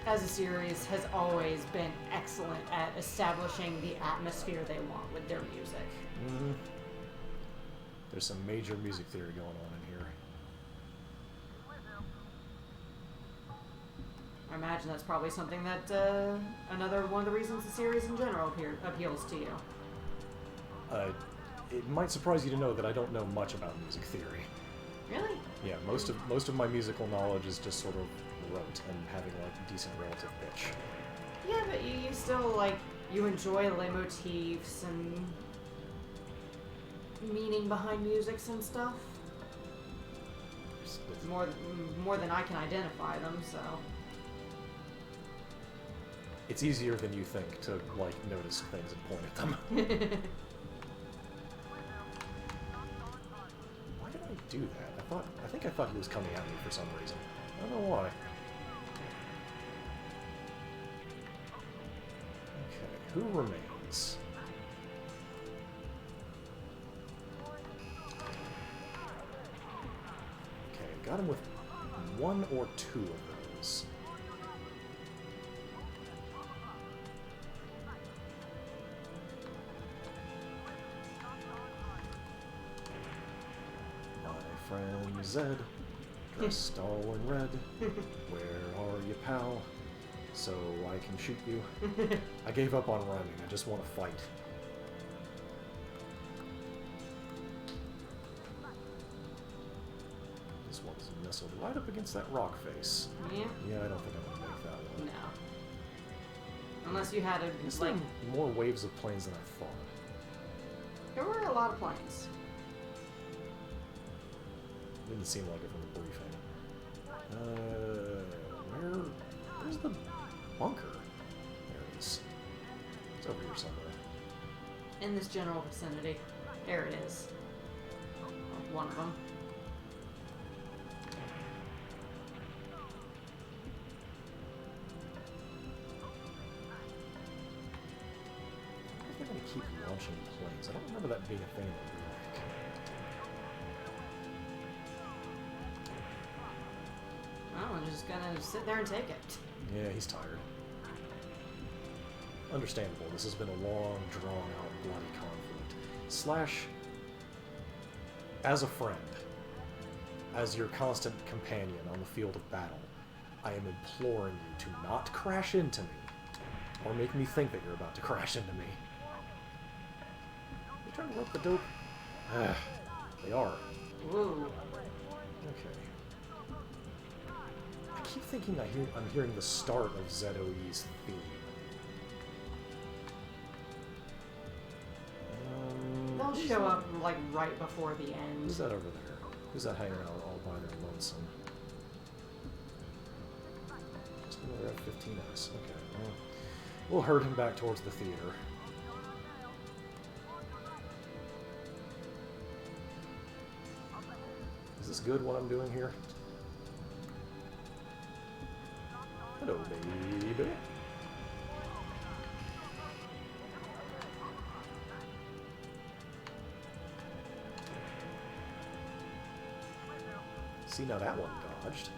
as a series has always been excellent at establishing the atmosphere they want with their music. There's some major music theory going on in here. I imagine that's probably something that another one of the reasons the series in general appeals to you. It might surprise you to know that I don't know much about music theory. Really? Yeah, most of my musical knowledge is just sort of rote and having like decent relative pitch. Yeah, but you still you enjoy leitmotifs and meaning behind musics and stuff. More than I can identify them, so. It's easier than you think to notice things and point at them. Why did I do that? I think I thought he was coming at me for some reason. I don't know why. Okay, who remains? Okay, got him with one or two of those. Friend Zed, dressed all in red. Where are you, pal? So I can shoot you. I gave up on running. I just want to fight. This one's nestled right up against that rock face. Yeah? Yeah, I don't think I'm gonna make that one. No. Unless you had There's more waves of planes than I thought. There were a lot of planes. Didn't seem like it from the briefing. Where's the bunker? There it is. It's over here somewhere. In this general vicinity. There it is. One of them. I wonder if they're going to keep launching planes. I don't remember that being a thing in the remake. Well, I'm just gonna sit there and take it. Yeah, he's tired. Understandable. This has been a long, drawn-out, bloody conflict. / as a friend, as your constant companion on the field of battle, I am imploring you to not crash into me, or make me think that you're about to crash into me. You trying to rope the dope? They are. Woo. Okay. I keep thinking I'm hearing the start of ZOE's theme. They'll show up right before the end. Who's that over there? Who's that hanging out all by their lonesome? Just another F-15S. Okay, well, we'll herd him back towards the theater. Is this good, what I'm doing here? Hello, baby. See, now that one dodged.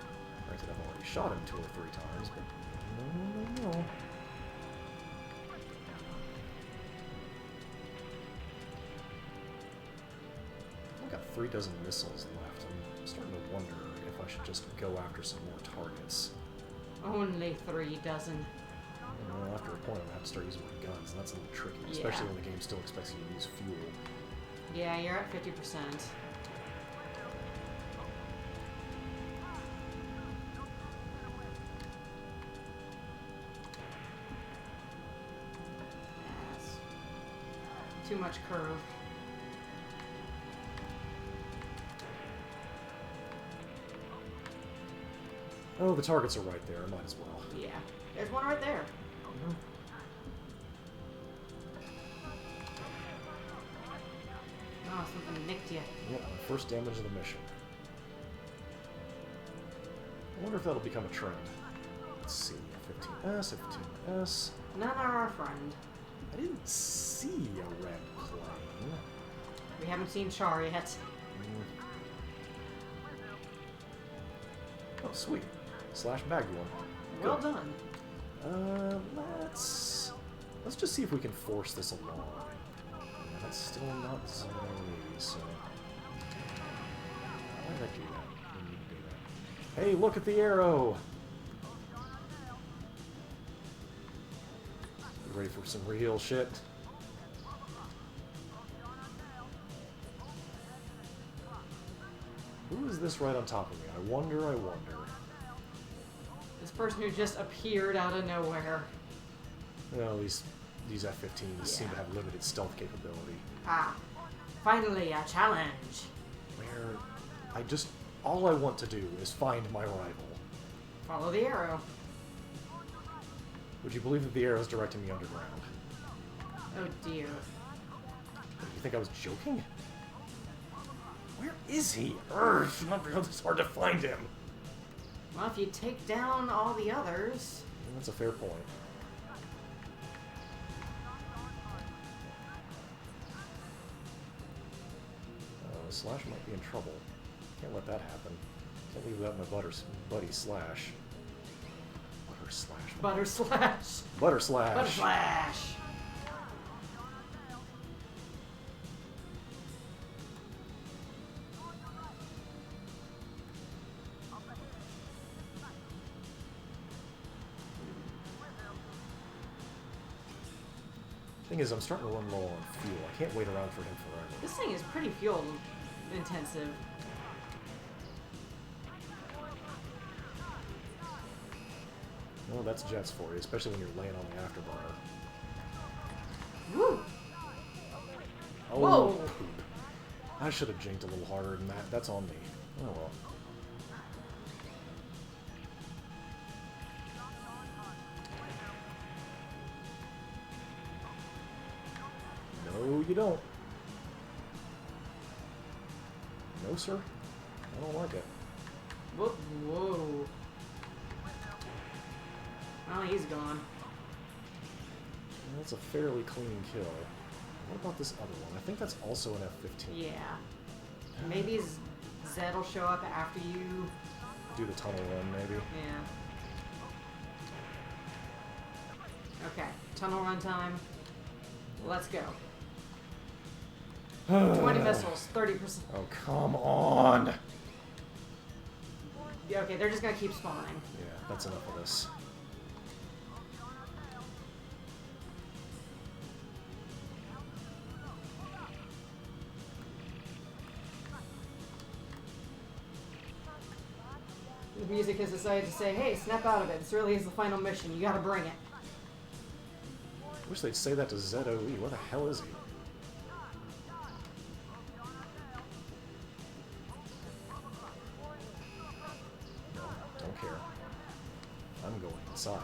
Granted, I've already shot him 2 or 3 times, but no. I've got 3 dozen missiles left. I'm starting to wonder if I should just go after some more targets. Only 3 dozen. Well, after a point, I'm going to have to start using my guns, and that's a little tricky, especially when the game still expects you to use fuel. Yeah, you're at 50%. Yes. Too much curve. Oh, the targets are right there. I might as well. Yeah. There's one right there. Oh, something nicked you. Yep, first damage of the mission. I wonder if that'll become a trend. Let's see, 15S, 15S. None are our friend. I didn't see a red plane. We haven't seen Char yet. Oh, sweet. Slash bagged one. Well Good. done. Let's just see if we can force this along. Yeah, that's still not Zoe, so... Why did I do that? Didn't need to do that. Hey, look at the arrow! You ready for some real shit? Who is this right on top of me? I wonder, I wonder. This person who just appeared out of nowhere. Well, these F-15s seem to have limited stealth capability. Ah. Finally, a challenge. Where all I want to do is find my rival. Follow the arrow. Would you believe that the arrow is directing me underground? Oh dear. You think I was joking? Where is he? It's hard to find him. Well, if you take down all the others... That's a fair point. Slash might be in trouble. Can't let that happen. Can't leave without my buddy Slash. Butter Slash. Butter slash. Butter Slash. Butter slash. Thing is, I'm starting to run low on fuel. I can't wait around for him forever. This thing is pretty fuel intensive. Well, that's jets for you, especially when you're laying on the afterburner. Woo! Oh, Whoa! Poop. I should have jinked a little harder than that. That's on me. Oh well. No, you don't. No, sir. I don't like it. Whoa! Whoa! Oh, he's gone. That's a fairly clean kill. What about this other one? I think that's also an F-15. Yeah. Maybe Zed will show up after you. Do the tunnel run, maybe. Yeah. Okay. Tunnel run time. Let's go. 20 missiles, 30%. Oh, come on! Yeah, okay, they're just gonna keep spawning. Yeah, that's enough of this. The music has decided to say, hey, snap out of it. This really is the final mission. You gotta bring it. Wish they'd say that to ZOE. Where the hell is he? No, don't care. I'm going inside.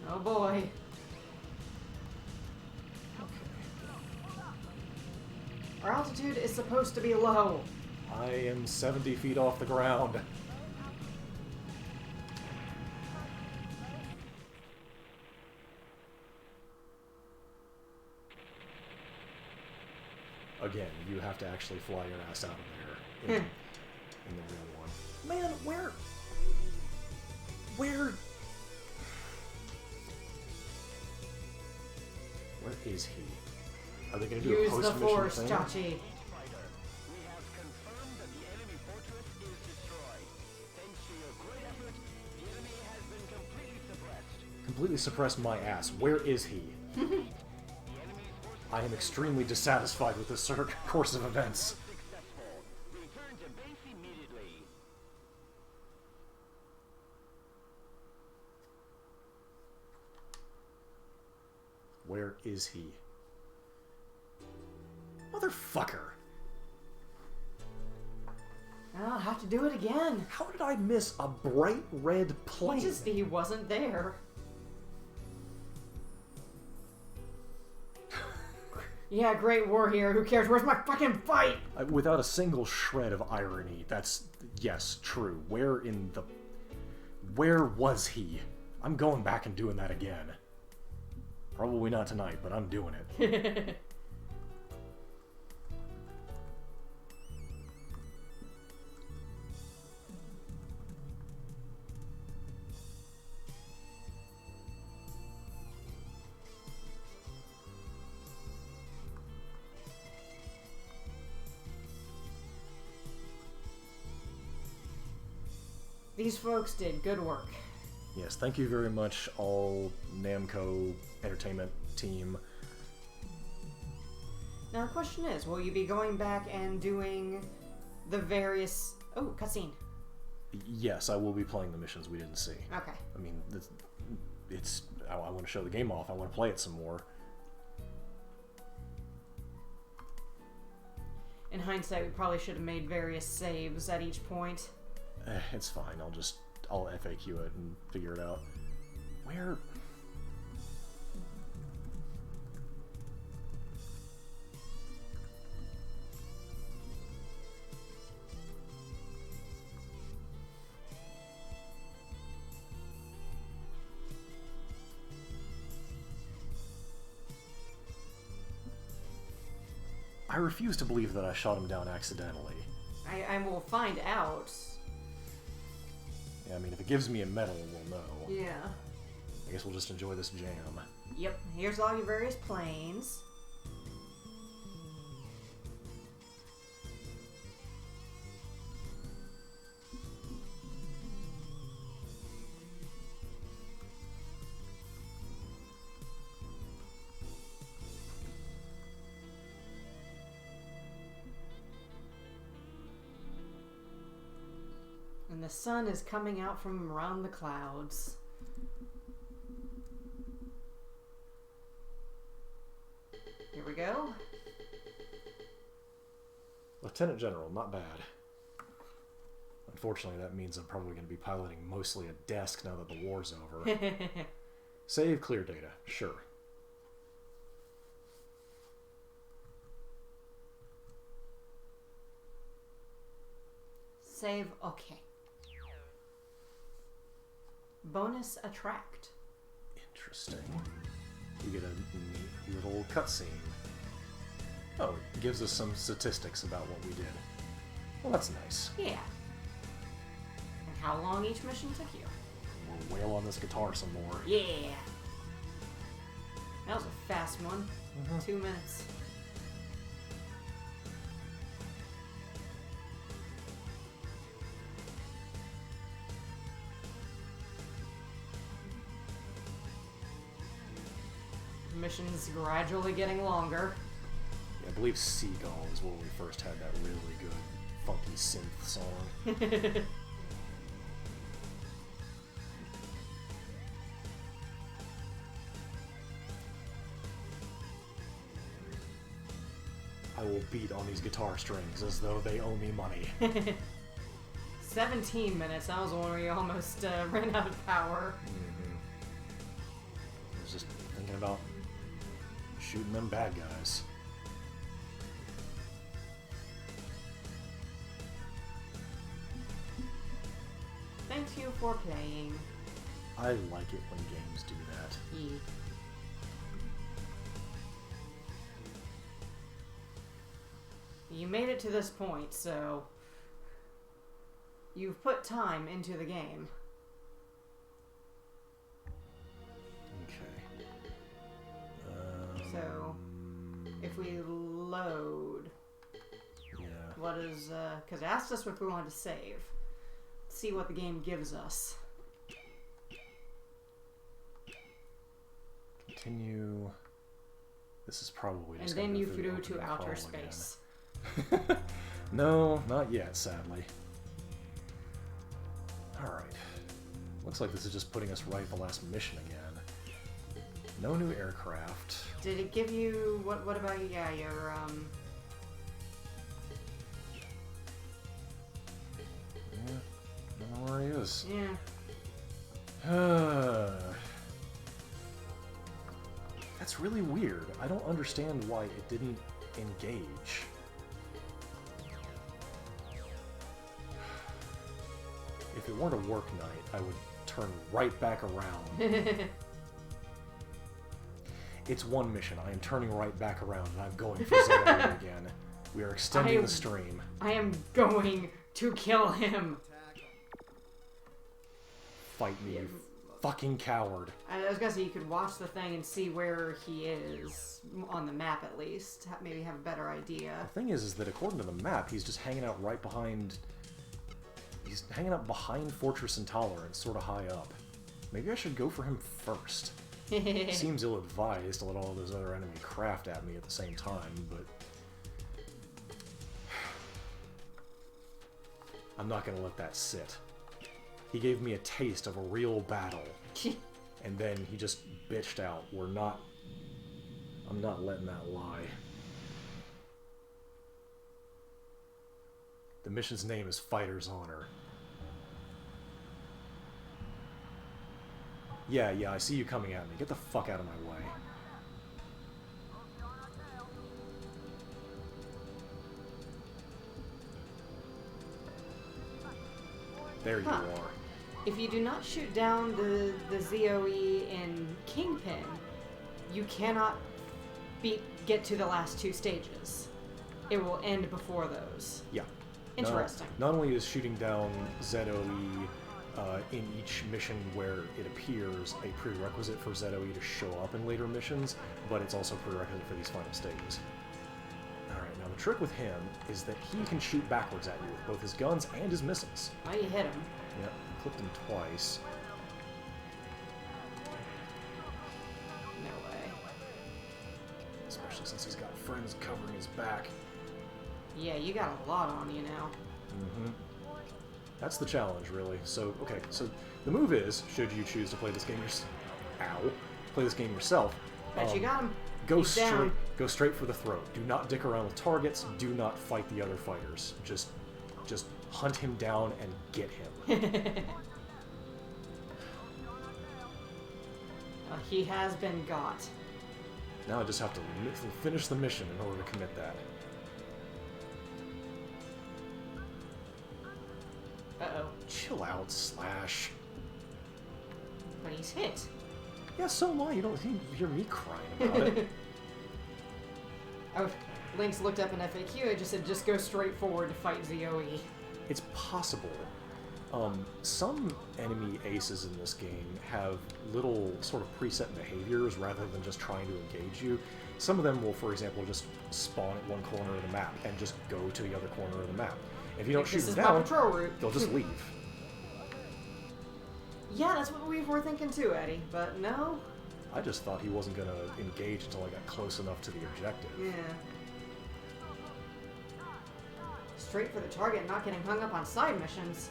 Oh boy. Okay. Our altitude is supposed to be low. I am 70 feet off the ground. Again, you have to actually fly your ass out of there. in the real one. Man, where is he? Are they going to do a Use the post-mission Force, thing? Chachi. We have confirmed that the enemy fortress is destroyed. Thanks to your great effort, the enemy has been completely suppressed. Completely suppressed my ass. Where is he? I am extremely dissatisfied with this course of events. Successful. Return to base immediately. Where is he? Motherfucker! I'll have to do it again. How did I miss a bright red plane? He wasn't there. Yeah, great war here. Who cares? Where's my fucking fight? Without a single shred of irony. That's, yes, true. Where was he? I'm going back and doing that again. Probably not tonight, but I'm doing it. These folks did good work. Yes, thank you very much, all Namco Entertainment team. Now the question is, will you be going back and doing the various... Oh, cutscene. Yes, I will be playing the missions we didn't see. Okay. I mean, I want to show the game off. I want to play it some more. In hindsight, we probably should have made various saves at each point. It's fine. I'll FAQ it and figure it out. Where? I refuse to believe that I shot him down accidentally. I will find out. Yeah, I mean, if it gives me a medal, we'll know. Yeah. I guess we'll just enjoy this jam. Yep. Here's all your various planes. And the sun is coming out from around the clouds. Here we go. Lieutenant General, not bad. Unfortunately, that means I'm probably going to be piloting mostly a desk now that the war's over. Save clear data, sure. Save, okay. Bonus attract. Interesting. You get a neat little cutscene. Oh, it gives us some statistics about what we did. Well, that's nice. Yeah. And how long each mission took you? We'll wail on this guitar some more. Yeah. That was a fast one. 2 minutes. Mission's gradually getting longer. Yeah, I believe Seagull is where we first had that really good, funky synth song. I will beat on these guitar strings as though they owe me money. 17 minutes. That was the one where you almost ran out of power. I was just thinking about shooting them bad guys. Thank you for playing. I like it when games do that. Yeah. You made it to this point, so You've put time into the game. Okay. So, if we load, Yeah. what is, because it asked us if we wanted to save. See what the game gives us. Continue. This is probably And just then gonna you go through the flew to opening outer call space. again. No, not yet, sadly. Alright. Looks like this is just putting us right at the last mission again. No new aircraft. Did it give you, what about, yeah, your, Yeah, don't know where he is. yeah. That's really weird. I don't understand why it didn't engage. If it weren't a work night, I would turn right back around. It's one mission. I am turning right back around and I'm going for Zoe again. We are extending the stream. I am going to kill him. Fight me, you fucking coward. I was gonna say you could watch the thing and see where he is on the map at least. Maybe have a better idea. The thing is that according to the map, he's just hanging out right behind... He's hanging out behind Fortress Intolerance, sort of high up. Maybe I should go for him first. Seems ill-advised to let all those other enemy craft at me at the same time, but... I'm not gonna let that sit. He gave me a taste of a real battle, and then he just bitched out. I'm not letting that lie. The mission's name is Fighter's Honor. Yeah, I see you coming at me. Get the fuck out of my way. There you are. If you do not shoot down the ZOE in Kingpin, you cannot get to the last two stages. It will end before those. Yeah. Interesting. Not only is shooting down ZOE in each mission where it appears a prerequisite for ZOE to show up in later missions, but it's also prerequisite for these final stages. Alright, now the trick with him is that he can shoot backwards at you with both his guns and his missiles. Why you hit him? Yep, clipped him twice. No way. Especially since he's got friends covering his back. Yeah, you got a lot on you now. Mm-hmm. That's the challenge, really. So, okay, so the move is, should you choose to play this game yourself, Bet you got him. go He's down. straight for the throat. Do not dick around with targets. Do not fight the other fighters. Just hunt him down and get him. He has been got. Now I just have to finish the mission in order to commit that. Uh-oh. Chill out, Slash. But he's hit. Yeah, so am I. You don't hear me crying about it. Oh, Lynx looked up an FAQ. It just said, just go straight forward to fight ZOE. It's possible. Some enemy aces in this game have little sort of preset behaviors rather than just trying to engage you. Some of them will, for example, just spawn at one corner of the map and just go to the other corner of the map. If you don't shoot This is them my down, patrol route. they'll just leave. Yeah, that's what we were thinking too, Eddie. But no. I just thought he wasn't going to engage until I got close enough to the objective. Yeah. Straight for the target, not getting hung up on side missions.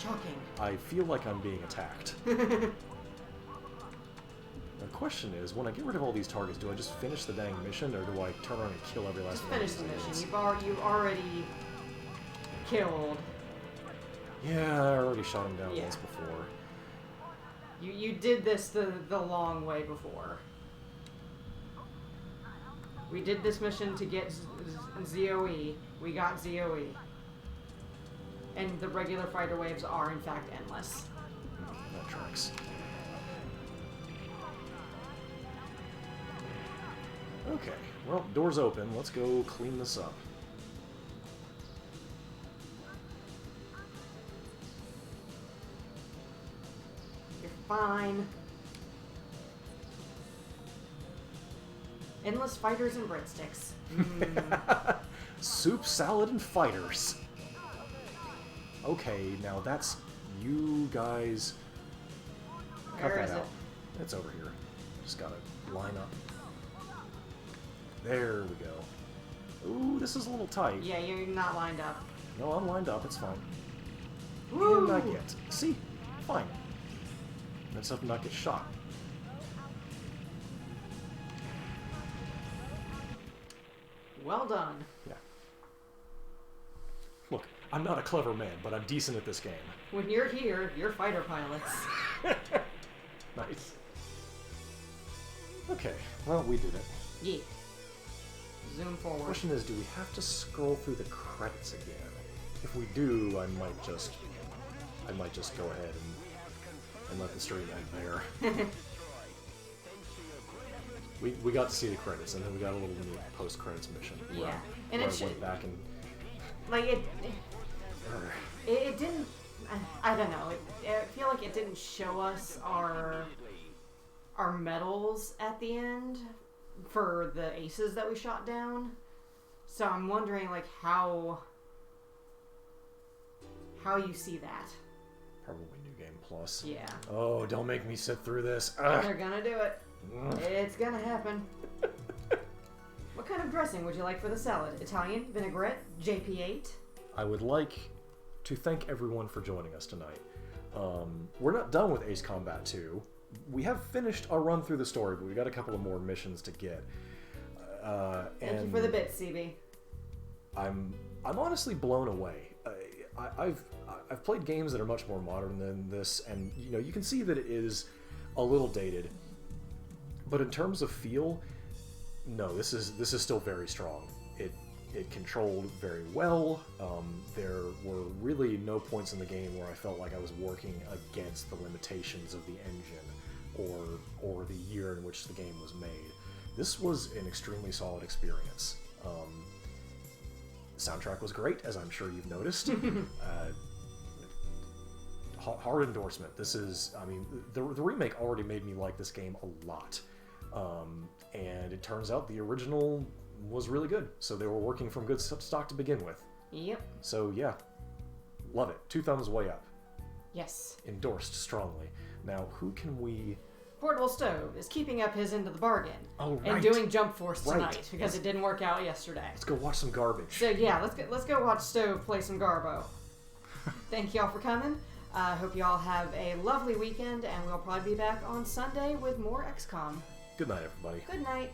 Shocking. I feel like I'm being attacked. The question is, when I get rid of all these targets, do I just finish the dang mission, or do I turn around and kill every last Just one of finish these the mission. idiots? You've already killed. Yeah, I already shot him down Yeah. once before. You did this the long way before. We did this mission to get ZOE. We got ZOE. And the regular fighter waves are in fact endless. That tracks. Okay, well, door's open. Let's go clean this up. Fine. Endless fighters and breadsticks. Soup, salad, and fighters. Okay, now that's you guys. Cut Where that is out. it? It's over here. Just gotta line up. There we go. Ooh, this is a little tight. Yeah, you're not lined up. No, I'm lined up. It's fine. Woo! And I get. See? Fine. Let's hope not get shot. Well done. Yeah. Look, I'm not a clever man, but I'm decent at this game. When you're here, you're fighter pilots. Nice. Okay, well, we did it. Yeah. Zoom forward. Question is, do we have to scroll through the credits again? If we do, I might just go ahead and let the stream end there. we got to see the credits, and then we got a little mini post-credits mission. Where, Yeah, and where it I should went back and like it didn't. I don't know. I feel like it didn't show us our medals at the end for the aces that we shot down. So I'm wondering like how you see that. probably New Game Plus. Yeah. Oh, don't make me sit through this. Ugh. They're gonna do it. Ugh. It's gonna happen. What kind of dressing would you like for the salad? Italian, vinaigrette, JP8? I would like to thank everyone for joining us tonight. We're not done with Ace Combat 2. We have finished our run through the story, but we got a couple of more missions to get. Thank you for the bits, CB. I'm honestly blown away. I've played games that are much more modern than this, and you can see that it is a little dated. But in terms of feel, no, this is still very strong. It controlled very well. There were really no points in the game where I felt like I was working against the limitations of the engine or the year in which the game was made. This was an extremely solid experience. Soundtrack was great, as I'm sure you've noticed. Hard endorsement. This is, the remake already made me like this game a lot. And it turns out the original was really good. So they were working from good stock to begin with. Yep. So yeah, love it. 2 thumbs way up. Yes. Endorsed strongly. Now, who can we... Portable Stove is keeping up his end of the bargain. Oh, And right. doing Jump Force Right. tonight because it didn't work out yesterday. Let's go watch some garbage. So yeah, let's go watch Stove play some Garbo. Thank y'all for coming. Hope y'all have a lovely weekend, and we'll probably be back on Sunday with more XCOM. Good night, everybody. Good night.